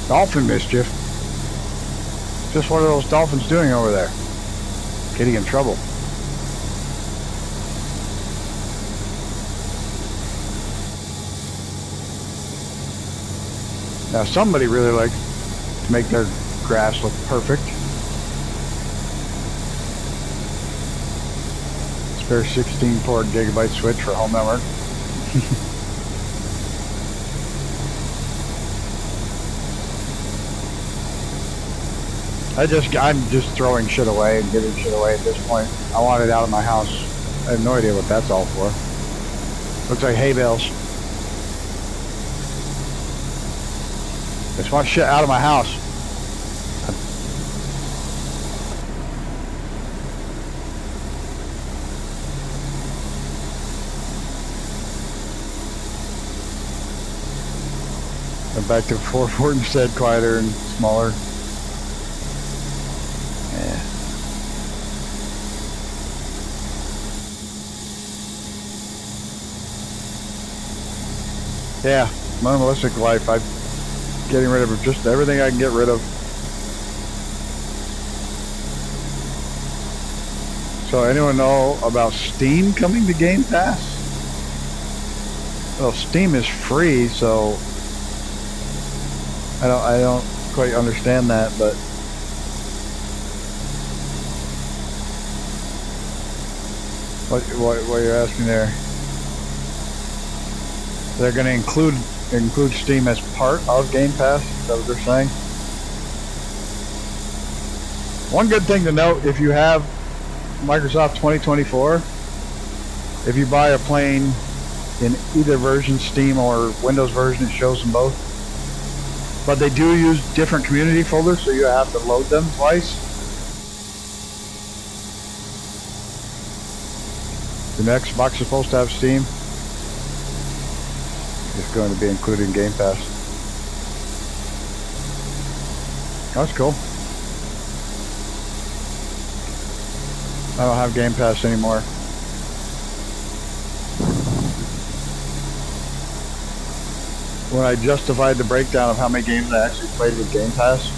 Dolphin mischief. Just what are those dolphins doing over there? Getting in trouble. Now somebody really likes to make their grass look perfect. Spare 16-port gigabyte switch for home network. I'm just throwing shit away and giving shit away at this point. I want it out of my house. I have no idea what that's all for. Looks like hay bales. I just want shit out of my house. Went back to 4 instead, quieter and smaller. Yeah. Yeah, minimalistic life. I'm getting rid of just everything I can get rid of. So anyone know about Steam coming to Game Pass? Well, Steam is free, so I don't quite understand that, but what you're asking there? They're going to include Steam as part of Game Pass. Is that what they're saying? One good thing to note, if you have Microsoft 2024, if you buy a plane in either version, Steam or Windows version, it shows them both. But they do use different community folders, so you have to load them twice. The next Xbox is supposed to have Steam. It's going to be included in Game Pass. That's cool. I don't have Game Pass anymore. When I justified the breakdown of how many games I actually played with Game Pass,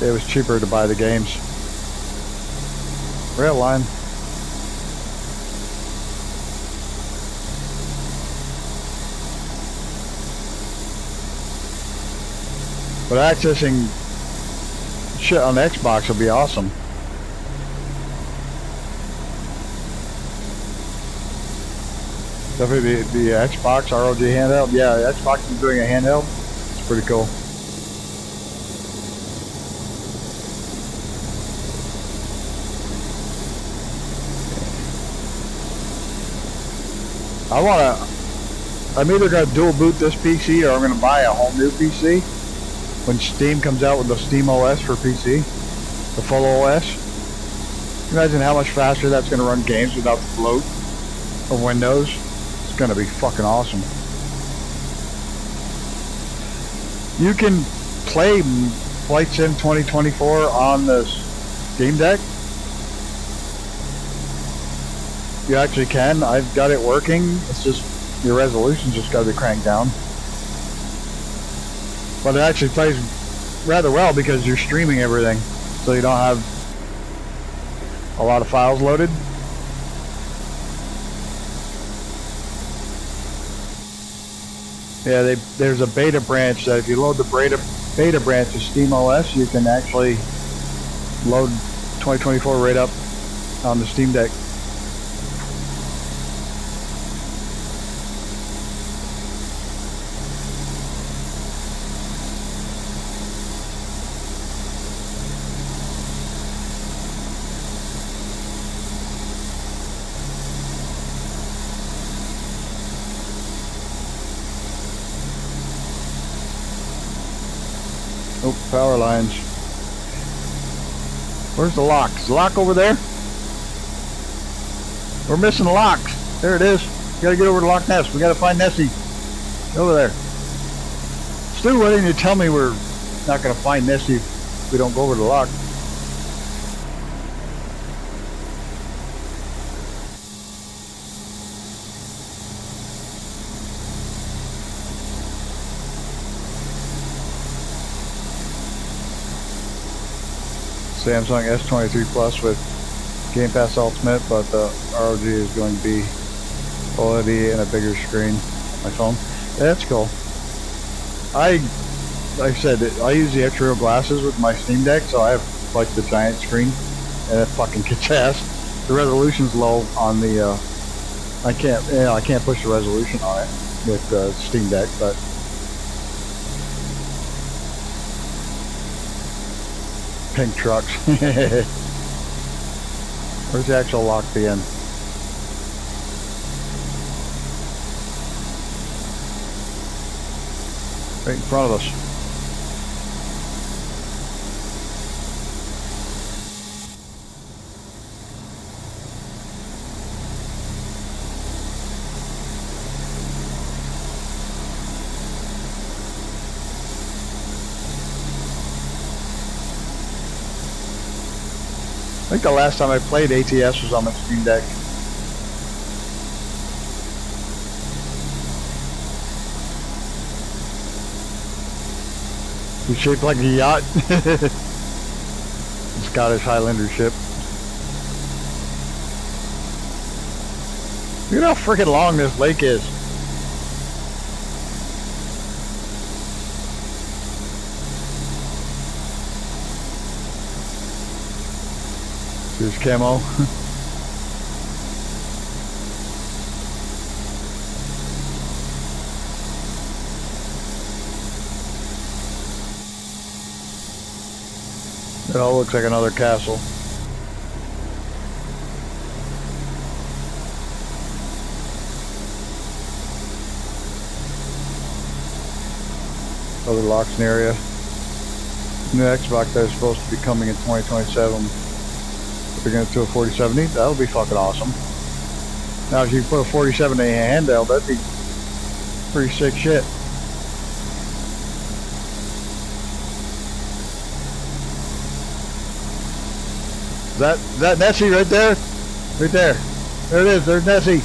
it was cheaper to buy the games. Rail line. But accessing shit on the Xbox would be awesome. Definitely the Xbox ROG handheld. Yeah, the Xbox is doing a handheld. It's pretty cool. I'm either going to dual boot this PC or I'm going to buy a whole new PC when Steam comes out with the Steam OS for PC, the full OS. Imagine how much faster that's going to run games without the bloat of Windows. It's going to be fucking awesome. You can play Flight Sim 2024 on the Steam Deck. You actually can. I've got it working. It's just your resolution's just got to be cranked down. But it actually plays rather well because you're streaming everything, so you don't have a lot of files loaded. Yeah, there's a beta branch that if you load the beta branch of SteamOS, you can actually load 2024 right up on the Steam Deck. Oh, power lines. Where's the lock? Is the lock over there? We're missing the lock. There it is. We gotta get over to Loch Ness. We gotta find Nessie. Over there. Stu, why didn't you tell me we're not gonna find Nessie if we don't go over to the lock? Samsung S23 Plus with Game Pass Ultimate, but the ROG is going to be OLED and a bigger screen. My phone. Yeah, that's cool. Like I said, I use the extra real glasses with my Steam Deck, so I have like the giant screen, and it fucking kicks ass. The resolution's low on the. I can't push the resolution on it with the Steam Deck, but. Pink trucks. Where's the actual lock be in? Right in front of us. I think the last time I played ATS was on my Steam Deck. It's shaped like a yacht. Scottish Highlander ship. Look at how freaking long this lake is. Here's camo. It all looks like another castle. Other locks in the area. New Xbox that is supposed to be coming in 2027. They're going to do a 4070. That'll be fucking awesome. Now, if you put a 4070 in a handheld, that'd be pretty sick shit. Is that Nessie right there? Right there. There it is. There's Nessie.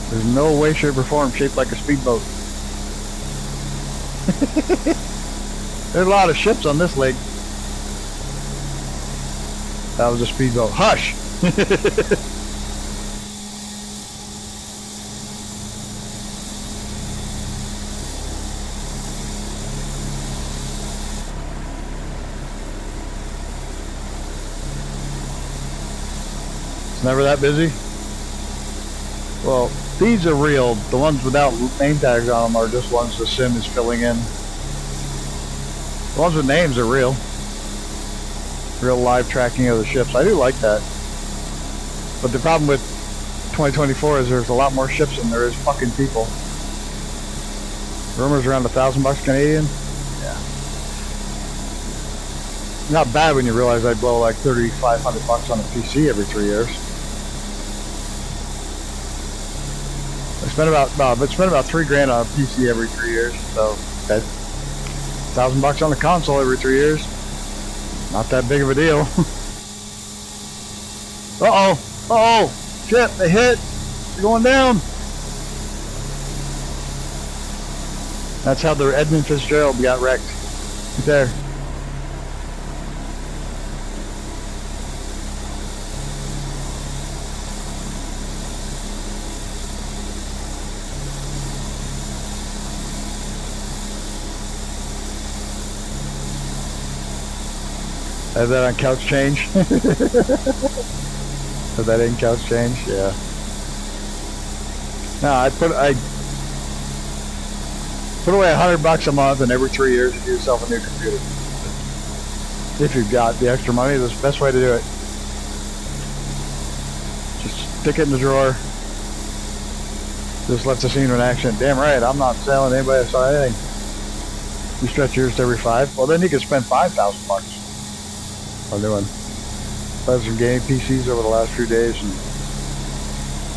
There's no way, shape, or form shaped like a speedboat. There's a lot of ships on this lake. That was a speedboat. Hush! It's never that busy? Well, these are real. The ones without name tags on them are just ones the sim is filling in. The ones with names are real. Real live tracking of the ships. I do like that. But the problem with 2024 is there's a lot more ships than there is fucking people. Rumors around $1,000 Canadian. Yeah. Not bad when you realize I blow like $3,500 on a PC every 3 years. I spend about $3,000 on a PC every 3 years, so that's $1,000 on the console every 3 years. Not that big of a deal. Uh-oh! Uh-oh! Shit, they hit! They're going down! That's how the Edmund Fitzgerald got wrecked. Right there. Has that on couch change? Has that in couch change? Yeah. No, I put away $100 a month, and every 3 years you get yourself a new computer. If you've got the extra money, that's the best way to do it. Just stick it in the drawer. Just left the scene of an accident. Damn right, I'm not selling anybody that saw anything. You stretch yours to every 5. Well, then you could spend $5,000 on doing. Played some gaming PCs over the last few days and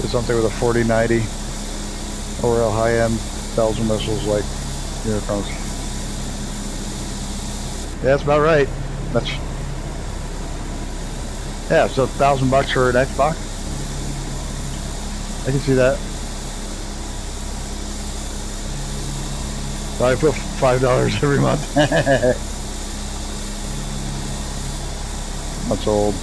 did something with a 4090 ORL high-end bells and whistles like here it comes. Yeah, that's about right. That's yeah, so $1,000 for an Xbox. I can see that. So I put $5 every month. That's old.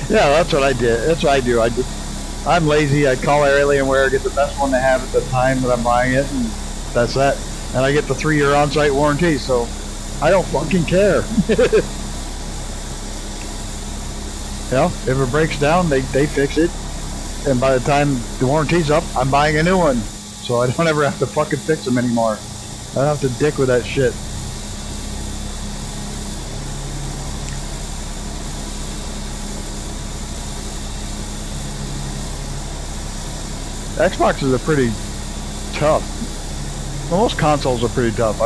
Yeah, that's what I did. That's what I do. I'm lazy. I call Alienware, get the best one they have at the time that I'm buying it, and that's that. And I get the 3-year on-site warranty, so I don't fucking care. You know, if it breaks down, they fix it. And by the time the warranty's up, I'm buying a new one. So I don't ever have to fucking fix them anymore. I don't have to dick with that shit. Xboxes are pretty tough. Well, most consoles are pretty tough.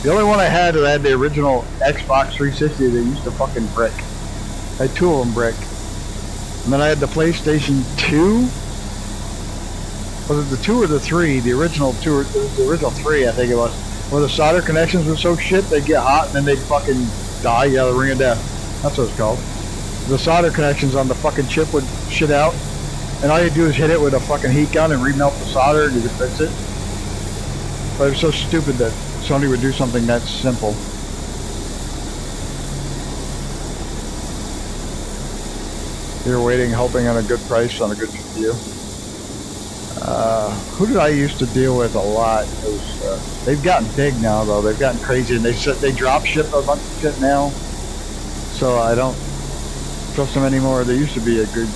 The only one I had that had the original Xbox 360 that used to fucking brick. I had 2 of them brick. And then I had the PlayStation 2. Was it the 2 or the 3? The original 2, the original 3, I think it was. Where the solder connections were so shit, they'd get hot and then they'd fucking die. Yeah, the ring of death. That's what it's called. The solder connections on the fucking chip would shit out. And all you do is hit it with a fucking heat gun and remelt the solder and you can fix it. But it was so stupid that Sony would do something that simple. You're waiting, hoping on a good price on a good GPU. Who did I used to deal with a lot? It was, they've gotten big now, though. They've gotten crazy, and they drop ship a bunch of shit now. So I don't trust them anymore. They used to be a good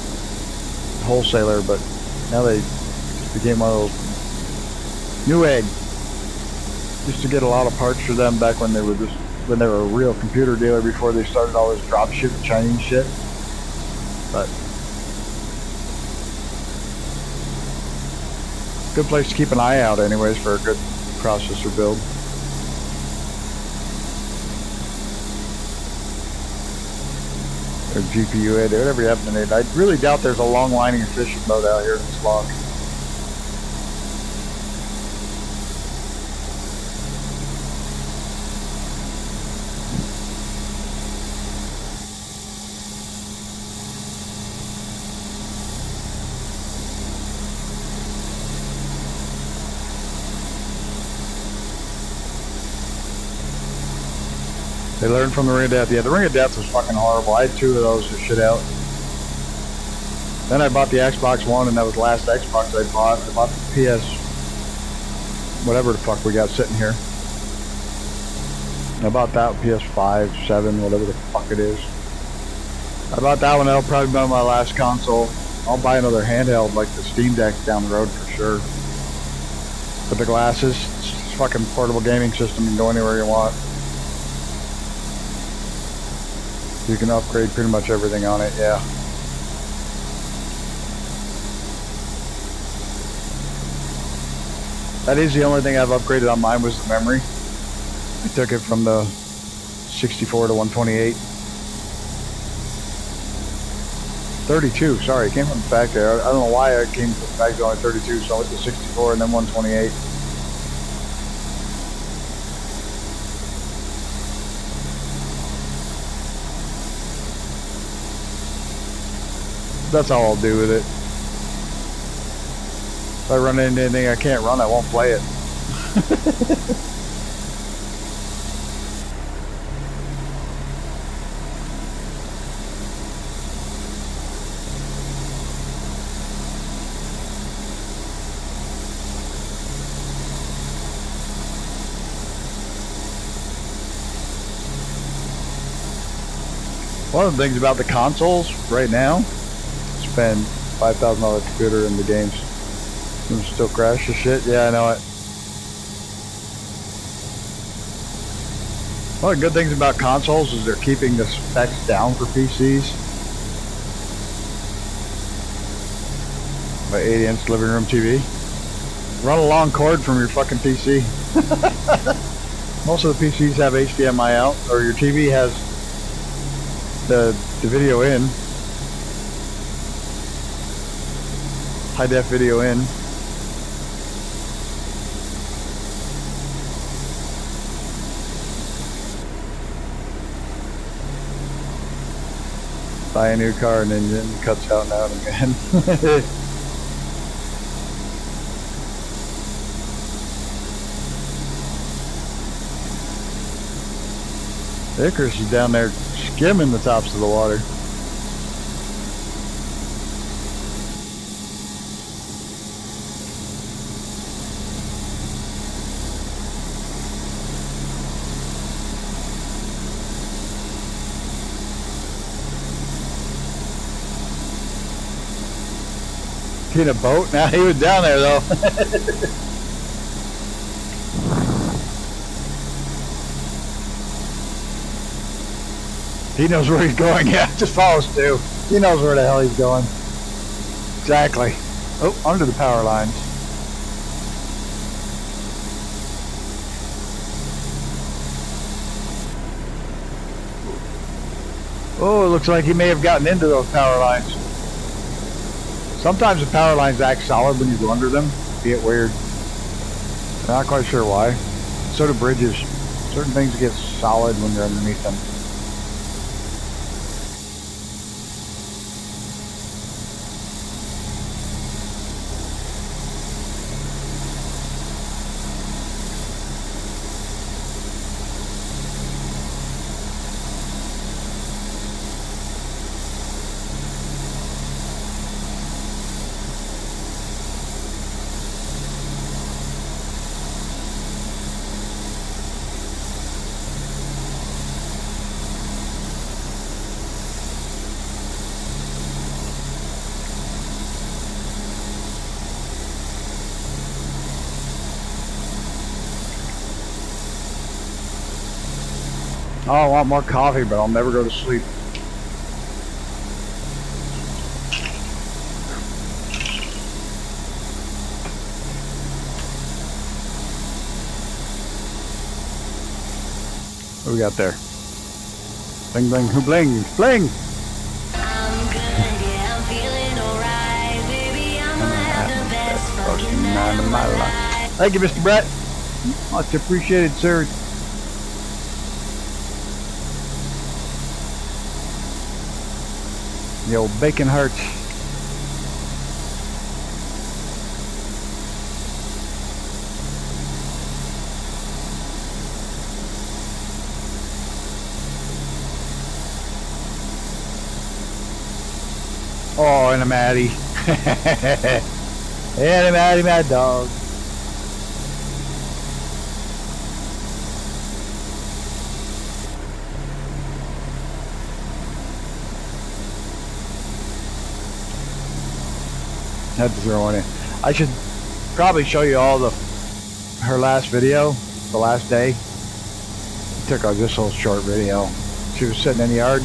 wholesaler, but now they became one of those Newegg. Used to get a lot of parts for them back when they were a real computer dealer before they started all this drop ship Chinese shit. But good place to keep an eye out anyways for a good processor build. Or GPU, whatever you happen to need. I really doubt there's a long lining efficient mode out here in this log. They learned from the Ring of Death. Yeah, the Ring of Death was fucking horrible. I had 2 of those to shit out. Then I bought the Xbox One, and that was the last Xbox I bought. I bought the PS... whatever the fuck we got sitting here. I bought that PS5, 7, whatever the fuck it is. I bought that one. That'll probably be my last console. I'll buy another handheld like the Steam Deck down the road for sure. With the glasses, it's a fucking portable gaming system. You can go anywhere you want. You can upgrade pretty much everything on it, yeah. That is the only thing I've upgraded on mine was the memory. I took it from the 64 to 128. 32, sorry, it came from the factory. I don't know why it came from the factory only 32, so I went to 64 and then 128. That's all I'll do with it. If I run into anything I can't run, I won't play it. One of the things about the consoles right now, spend $5,000 computer in the games and still crash the shit. Yeah, I know it. One of the good things about consoles is they're keeping the specs down for PCs. My 80-inch living room TV. Run a long cord from your fucking PC. Most of the PCs have HDMI out, or your TV has the video in. High def video in. Buy a new car and engine cuts out now and again. Icarus is down there skimming the tops of the water. In a boat? Now he was down there though. He knows where he's going. Yeah, just follow us too. He knows where the hell he's going. Exactly. Oh, under the power lines. Oh, it looks like he may have gotten into those power lines. Sometimes the power lines act solid when you go under them. Be it weird. I'm not quite sure why. So do bridges. Certain things get solid when you're underneath them. Oh, I want more coffee, but I'll never go to sleep. What we got there? Bling, bling, who bling, bling! I'm good, yeah, I'm feeling alright. Baby, I'ma have the best fucking night of my life. Thank you, Mr. Brett. Much appreciated, sir. The old bacon hearts. Oh, and a Maddie. And a Maddie, mad dog. Had to throw one in. I should probably show you all her last video, the last day. I took this little short video. She was sitting in the yard.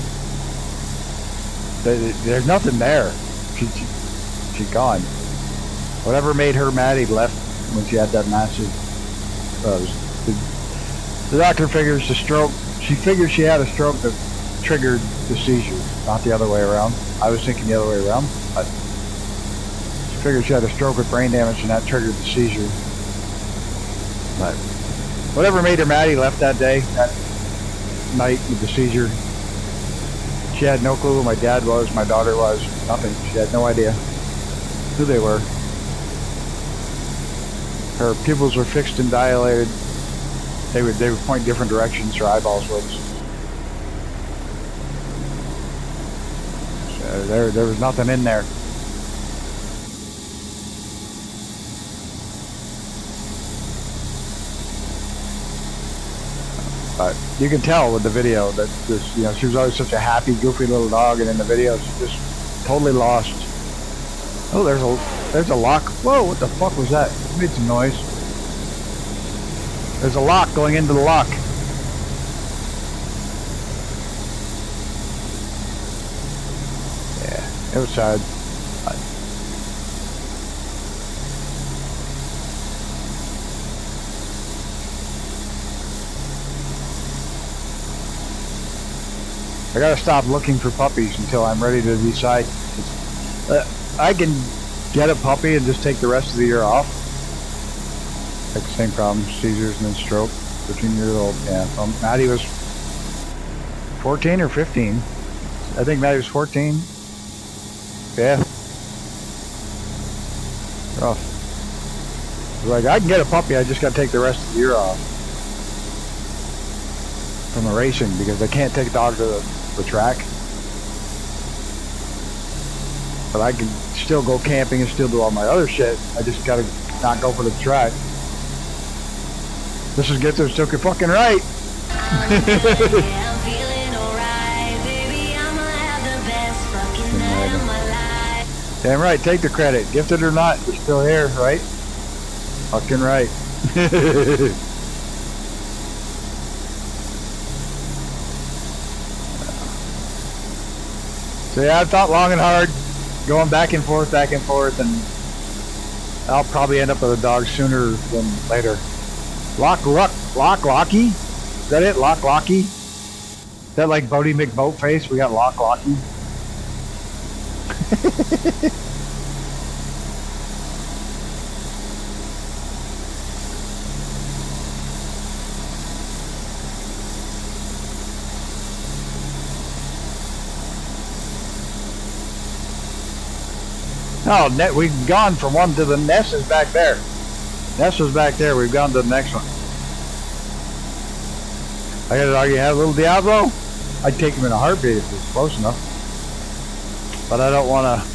There's nothing there. She's gone. Whatever made her Maddie left when she had that massive. The doctor figures the stroke. She figures she had a stroke that triggered the seizure, not the other way around. I was thinking the other way around, but. Figured she had a stroke with brain damage and that triggered the seizure. But whatever made her Maddie left that day, that night with the seizure. She had no clue who my dad was, my daughter was, nothing. She had no idea who they were. Her pupils were fixed and dilated. They would point different directions, her eyeballs would. So there was nothing in there. But you can tell with the video that this, you know, she was always such a happy, goofy little dog, and in the video she's just totally lost. Oh, there's a lock. Whoa, what the fuck was that? It made some noise. There's a lock going into the lock. Yeah, it was sad. I gotta stop looking for puppies until I'm ready to decide. I can get a puppy and just take the rest of the year off. Like the same problem, seizures and then stroke. 13 years old, yeah. Maddie was 14 or 15. I think Maddie was 14. Yeah. Rough. Like, I can get a puppy, I just gotta take the rest of the year off. From the racing, because I can't take dogs to the track. But I can still go camping and still do all my other shit. I just gotta not go for the track. This is Get There Silky fucking right. I'm feeling alright, baby. I'ma have the best fucking night of my life. Damn right, take the credit. Gifted or not, we're still here, right? Fucking right. So yeah, I've thought long and hard, going back and forth, and I'll probably end up with a dog sooner than later. Locky? Is that it? Locky? Is that like Bodie McBoatface? We got Locky. No, we've gone from one to the nest is back there. Nest is back there. We've gone to the next one. I gotta argue, have a little Diablo. I'd take him in a heartbeat if it's close enough. But I don't want to.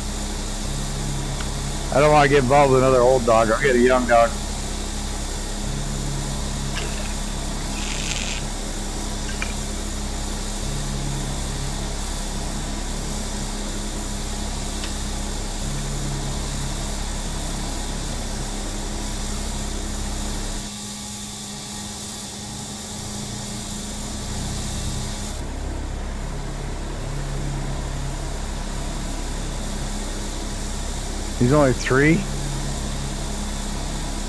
I don't want to get involved with another old dog. I'll get a young dog. He's only 3.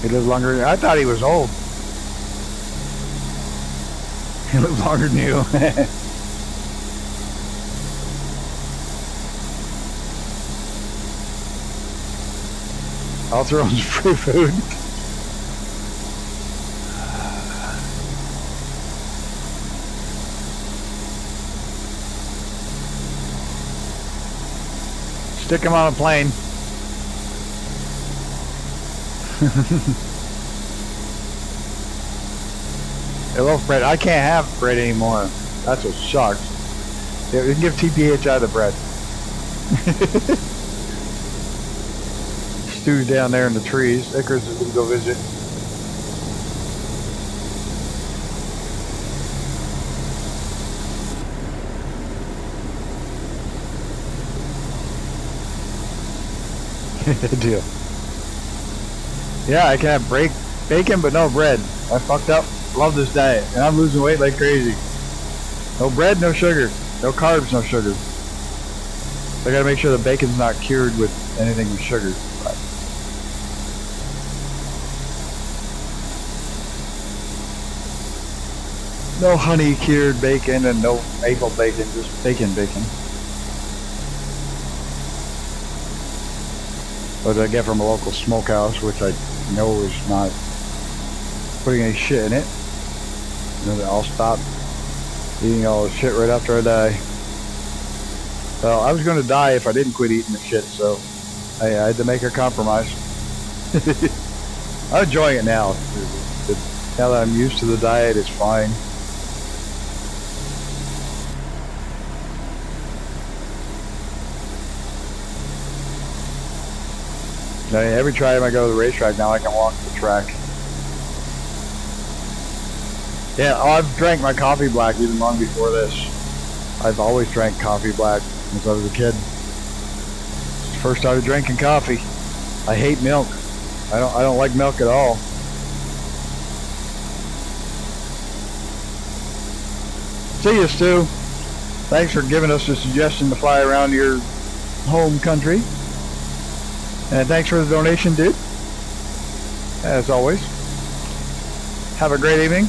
He lives longer. I thought he was old. He lives longer than you. I'll throw him some free food. Stick him on a plane. I love bread. I can't have bread anymore. That's what sucks. Yeah, we can give TPHI the bread. Stu's down there in the trees. Icarus is going to go visit. Deal. Yeah, I can have bacon, but no bread. I fucked up. Love this diet, and I'm losing weight like crazy. No bread, no sugar. No carbs, no sugar. So I gotta make sure the bacon's not cured with anything with sugar. But no honey cured bacon and no maple bacon, just bacon. What I get from a local smokehouse, which I know is not putting any shit in it. And then I'll stop eating all this shit right after I die. Well, I was going to die if I didn't quit eating the shit, so I had to make a compromise. I'm enjoying it now. Now that I'm used to the diet, it's fine. Every time I go to the racetrack now, I can walk the track. Yeah, I've drank my coffee black even long before this. I've always drank coffee black since I was a kid. First started drinking coffee. I hate milk. I don't like milk at all. See you, Stu. Thanks for giving us a suggestion to fly around your home country. And thanks for the donation, dude. As always. Have a great evening.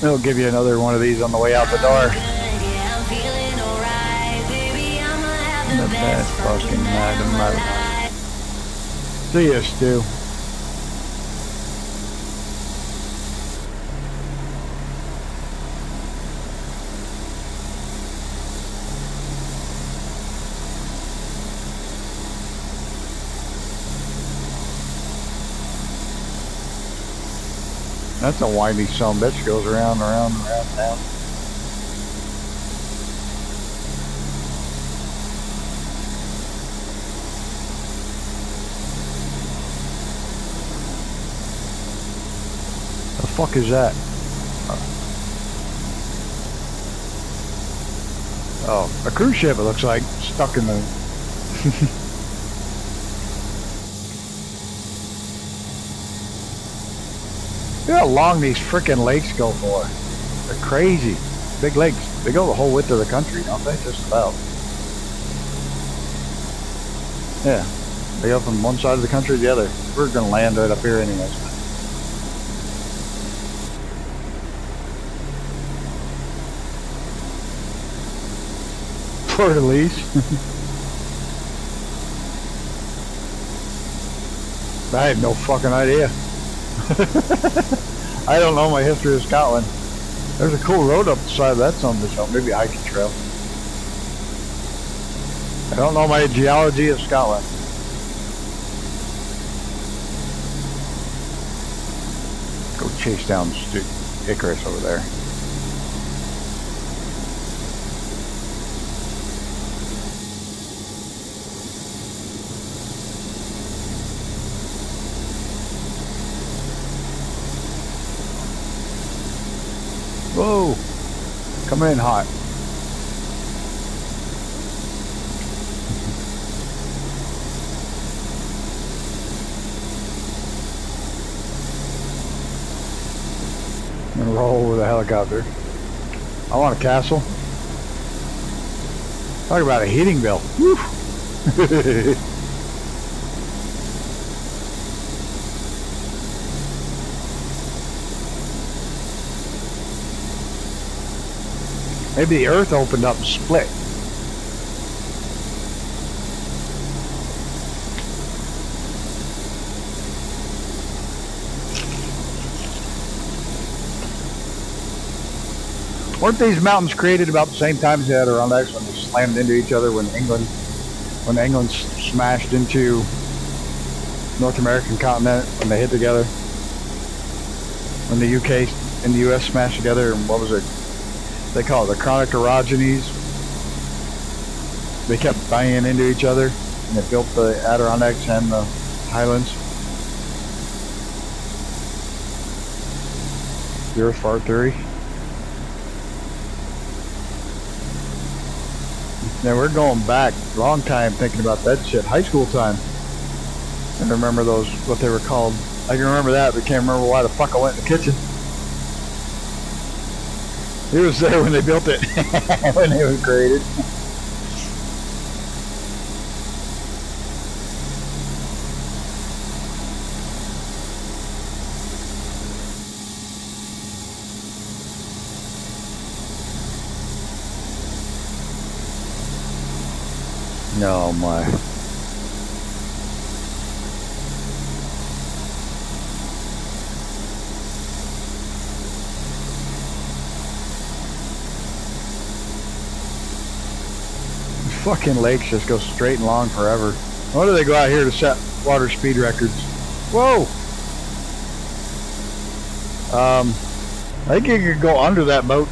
We'll give you another one of these on the way out the door. The best fucking night of my life. See you, Stu. That's a windy son of a bitch, goes around and around and around and down. The fuck is that? Oh, a cruise ship it looks like, stuck in the... Look how long these frickin' lakes go for. They're crazy. Big lakes. They go the whole width of the country, don't they? Just about. Yeah. They go from one side of the country to the other. We're gonna land right up here anyways. Port Elise. I have no fucking idea. I don't know my history of Scotland. There's a cool road up the side of that son of a bitch. Maybe a hiking trail. I don't know my geology of Scotland. Go chase down Icarus over there. Whoa! Coming in hot. I'm gonna roll with a helicopter. I want a castle. Talk about a heating bill. Woo. Maybe the earth opened up and split. Weren't these mountains created about the same time as the Adirondacks when they slammed into each other when England smashed into North American continent when they hit together? When the UK and the US smashed together, and what was it? They call it the chronic orogenies. They kept banging into each other, and they built the Adirondacks and the Highlands. The Earth Fart Theory. Now we're going back a long time thinking about that shit. High school time. I remember those, what they were called. I can remember that, but can't remember why the fuck I went in the kitchen. He was there when they built it, when it was created. Oh my. Fucking lakes just go straight and long forever. Why do they go out here to set water speed records? Whoa! I think you could go under that boat.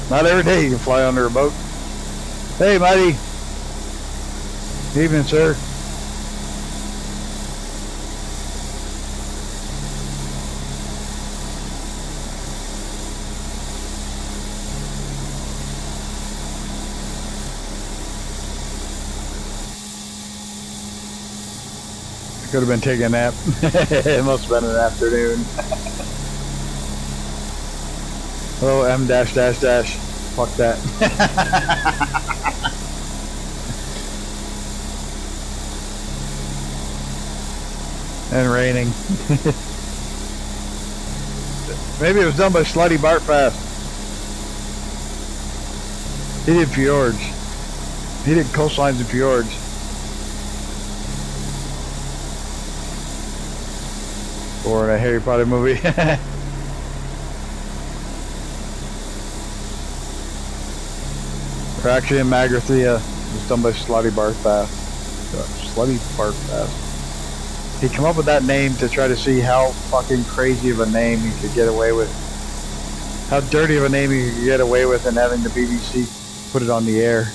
Not every day you can fly under a boat. Hey, Mighty. Evening, sir. Could have been taking a nap. It must have been an afternoon. Oh, M dash dash dash. Fuck that. And raining. Maybe it was done by Slutty Bart Fast. He did fjords. He did coastlines and fjords. Or in a Harry Potter movie. Or actually in Magrathea. It was done by Slutty Bart Fast. Slutty Bart Fast. He came up with that name to try to see how fucking crazy of a name he could get away with. How dirty of a name he could get away with and having the BBC put it on the air.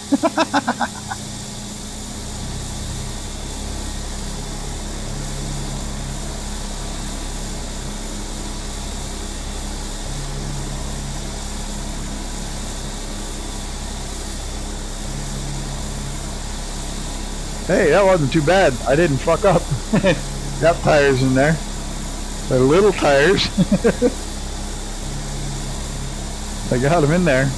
Hey, that wasn't too bad. I didn't fuck up. Got tires in there. They're little tires. I got them in there.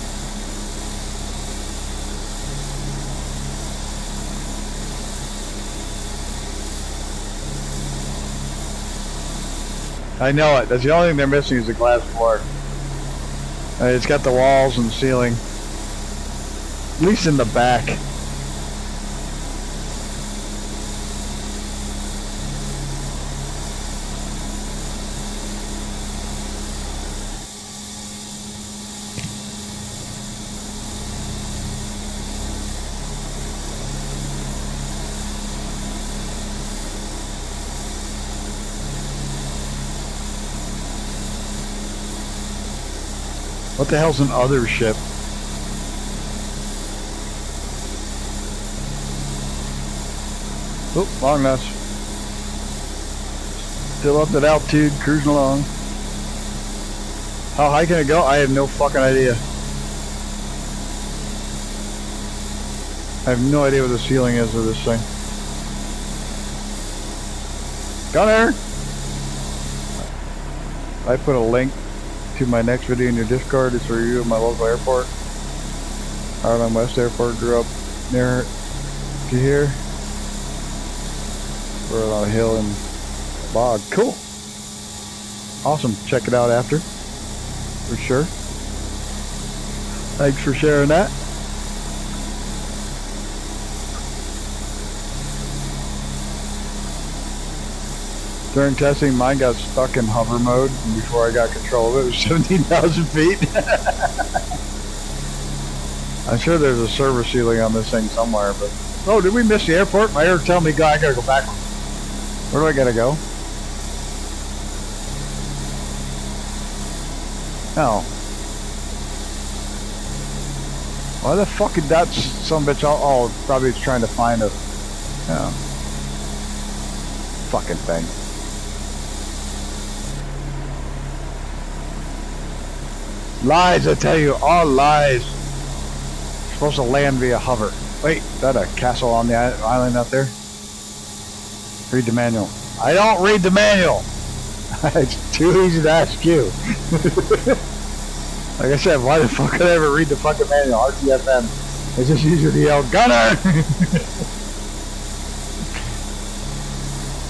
I know it. That's the only thing they're missing is the glass floor. It's got the walls and the ceiling. At least in the back. What the hell's an other ship? Oh, long nuts. Still up at altitude, cruising along. How high can it go? I have no fucking idea. I have no idea what the ceiling is of this thing. Gunner! I put a link to my next video in your Discord. It's a review of my local airport. Ireland West Airport. Grew up near to here. We're on a hill in a bog. Cool. Awesome. Check it out after. For sure. Thanks for sharing that. During testing, mine got stuck in hover mode, and before I got control of it, it was 17,000 feet. I'm sure there's a service ceiling on this thing somewhere, but... Oh, did we miss the airport? My air telling me, God, I gotta go back. Where do I gotta go? Oh. Why the fuck did that some bitch? Oh, probably it's trying to find a... Oh. Fucking thing. Lies, I tell you, all lies. You're supposed to land via hover. Wait, is that a castle on the island out there? Read the manual. I don't read the manual. It's too easy to ask you. Like I said, why the fuck could I ever read the fucking manual? RTFM. It's just easier to yell, Gunner!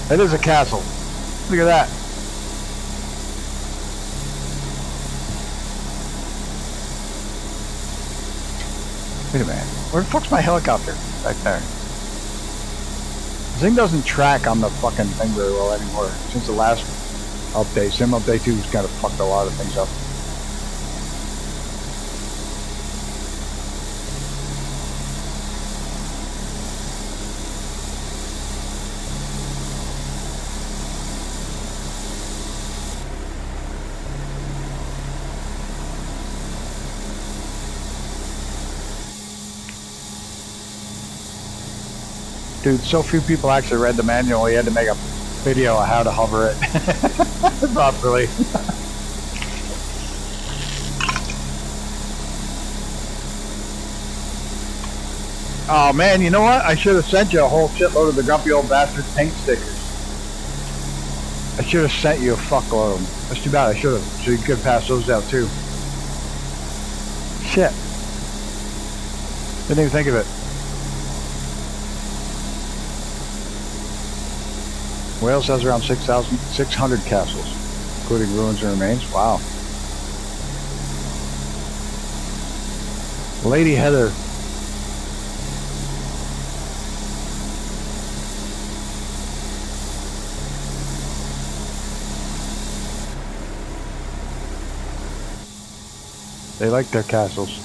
It is a castle. Look at that. Wait a minute. Where the fuck's my helicopter? Back there. This thing doesn't track on the fucking thing very well anymore. Since the last update. Sim Update 2 has kind of fucked a lot of things up. Dude, so few people actually read the manual, he had to make a video of how to hover it properly. Oh man, you know what? I should have sent you a whole shitload of the Grumpy Old Bastard paint stickers. I should have sent you a fuckload of them. That's too bad, I should have. So you could pass those out too. Shit. Didn't even think of it. Wales has around 6,600 castles, including ruins and remains. Wow. Lady Heather. They like their castles.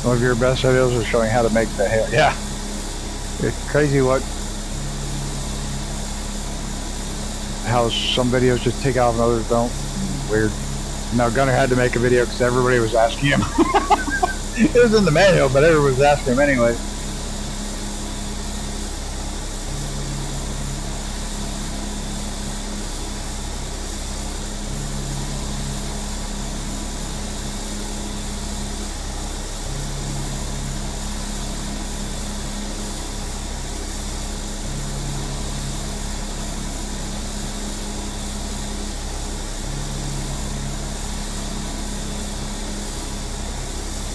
One of your best videos is showing how to make the hair. Yeah. It's crazy how some videos just take off and others don't. Weird. Now Gunner had to make a video because everybody was asking him. It was in the manual, but everybody was asking him anyway.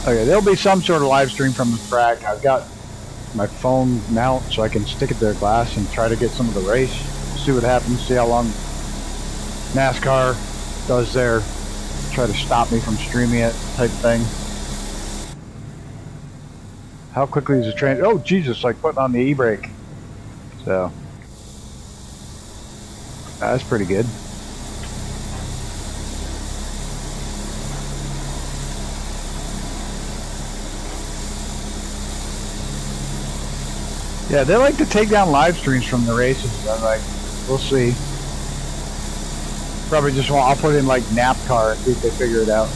Okay, there'll be some sort of live stream from the track. I've got my phone mount so I can stick it to their glass and try to get some of the race. See what happens, see how long NASCAR does their try to stop me from streaming it type thing. How quickly is the train? Oh Jesus, like putting on the e-brake. So that's pretty good. Yeah, they like to take down live streams from the races. I'm like, we'll see. Probably just want, I'll put in like NAPCAR and see if they figure it out.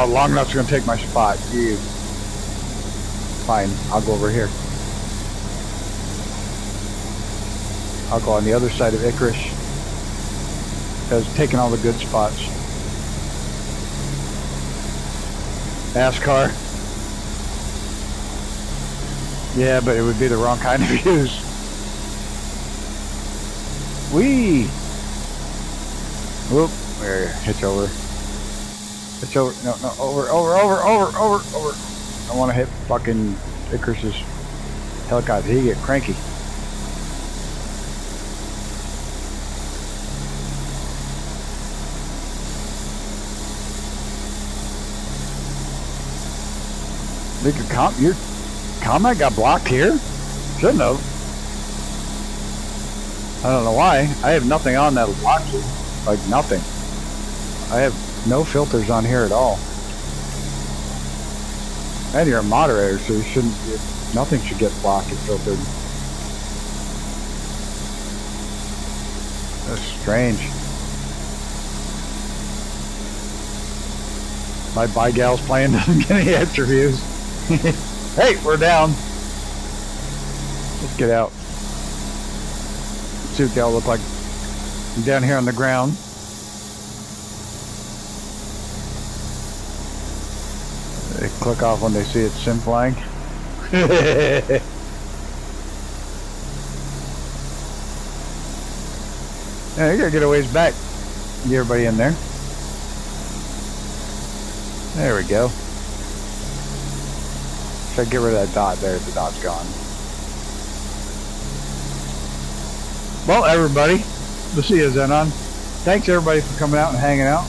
Long enough's gonna take my spot. You. Fine, I'll go over here. I'll go on the other side of Icarus. Because taking all the good spots. NASCAR. Yeah, but it would be the wrong kind of views. Whee! Whoop, there, hitch over. Hitch over, no, over. I want to hit fucking Icarus's helicopter. He get cranky. Your comment got blocked here? Shouldn't have. I don't know why. I have nothing on that'll block you. Like nothing. I have no filters on here at all. And you're a moderator, so you shouldn't. Nothing should get blocked or filtered. That's strange. My Bye Gals playing doesn't get any extra views. Hey, we're down. Let's get out. See what they all look like. I'm down here on the ground. They click off when they see it's sim flying. Yeah, you gotta get a ways back. Get everybody in there. There we go. Try to get rid of that dot there. The dot's gone. Well, everybody, we'll see you then on. Thanks everybody for coming out and hanging out.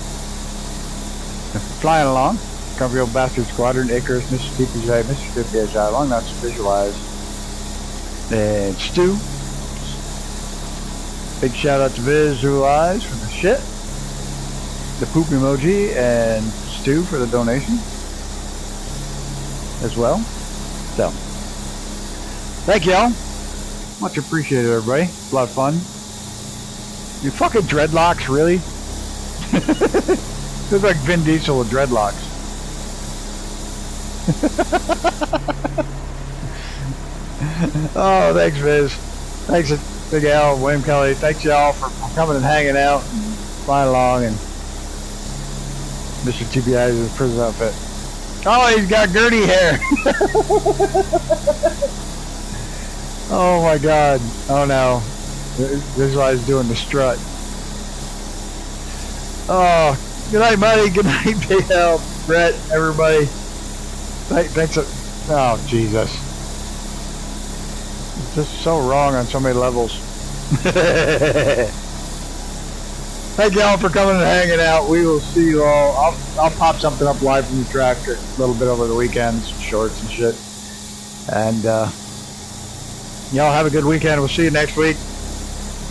And flying along. Comfy Old Bastard Squadron, Icarus, Mr. TPJ, Mr. 50 Long Nuts, Visualize, and Stu. Big shout out to Visualize for the shit. The poop emoji, and Stu for the donation as well. So, thank y'all. Much appreciated, everybody. It's a lot of fun. You fucking dreadlocks, really? Looks like Vin Diesel with dreadlocks. Oh, thanks, Viz. Thanks, Big Al, William Kelly. Thanks, y'all, for coming and hanging out and flying along. And Mr. TBI is in his prison outfit. Oh, he's got Gertie hair. Oh my God. Oh no. Visualize doing the strut. Oh, good night, buddy. Good night, Big Al, Brett, everybody. Thanks. Oh, Jesus. It's just so wrong on so many levels. Thank y'all for coming and hanging out. We will see you all. I'll pop something up live from the track a little bit over the weekend, some shorts and shit. And y'all have a good weekend. We'll see you next week.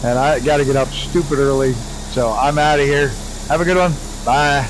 And I got to get up stupid early, so I'm out of here. Have a good one. Bye.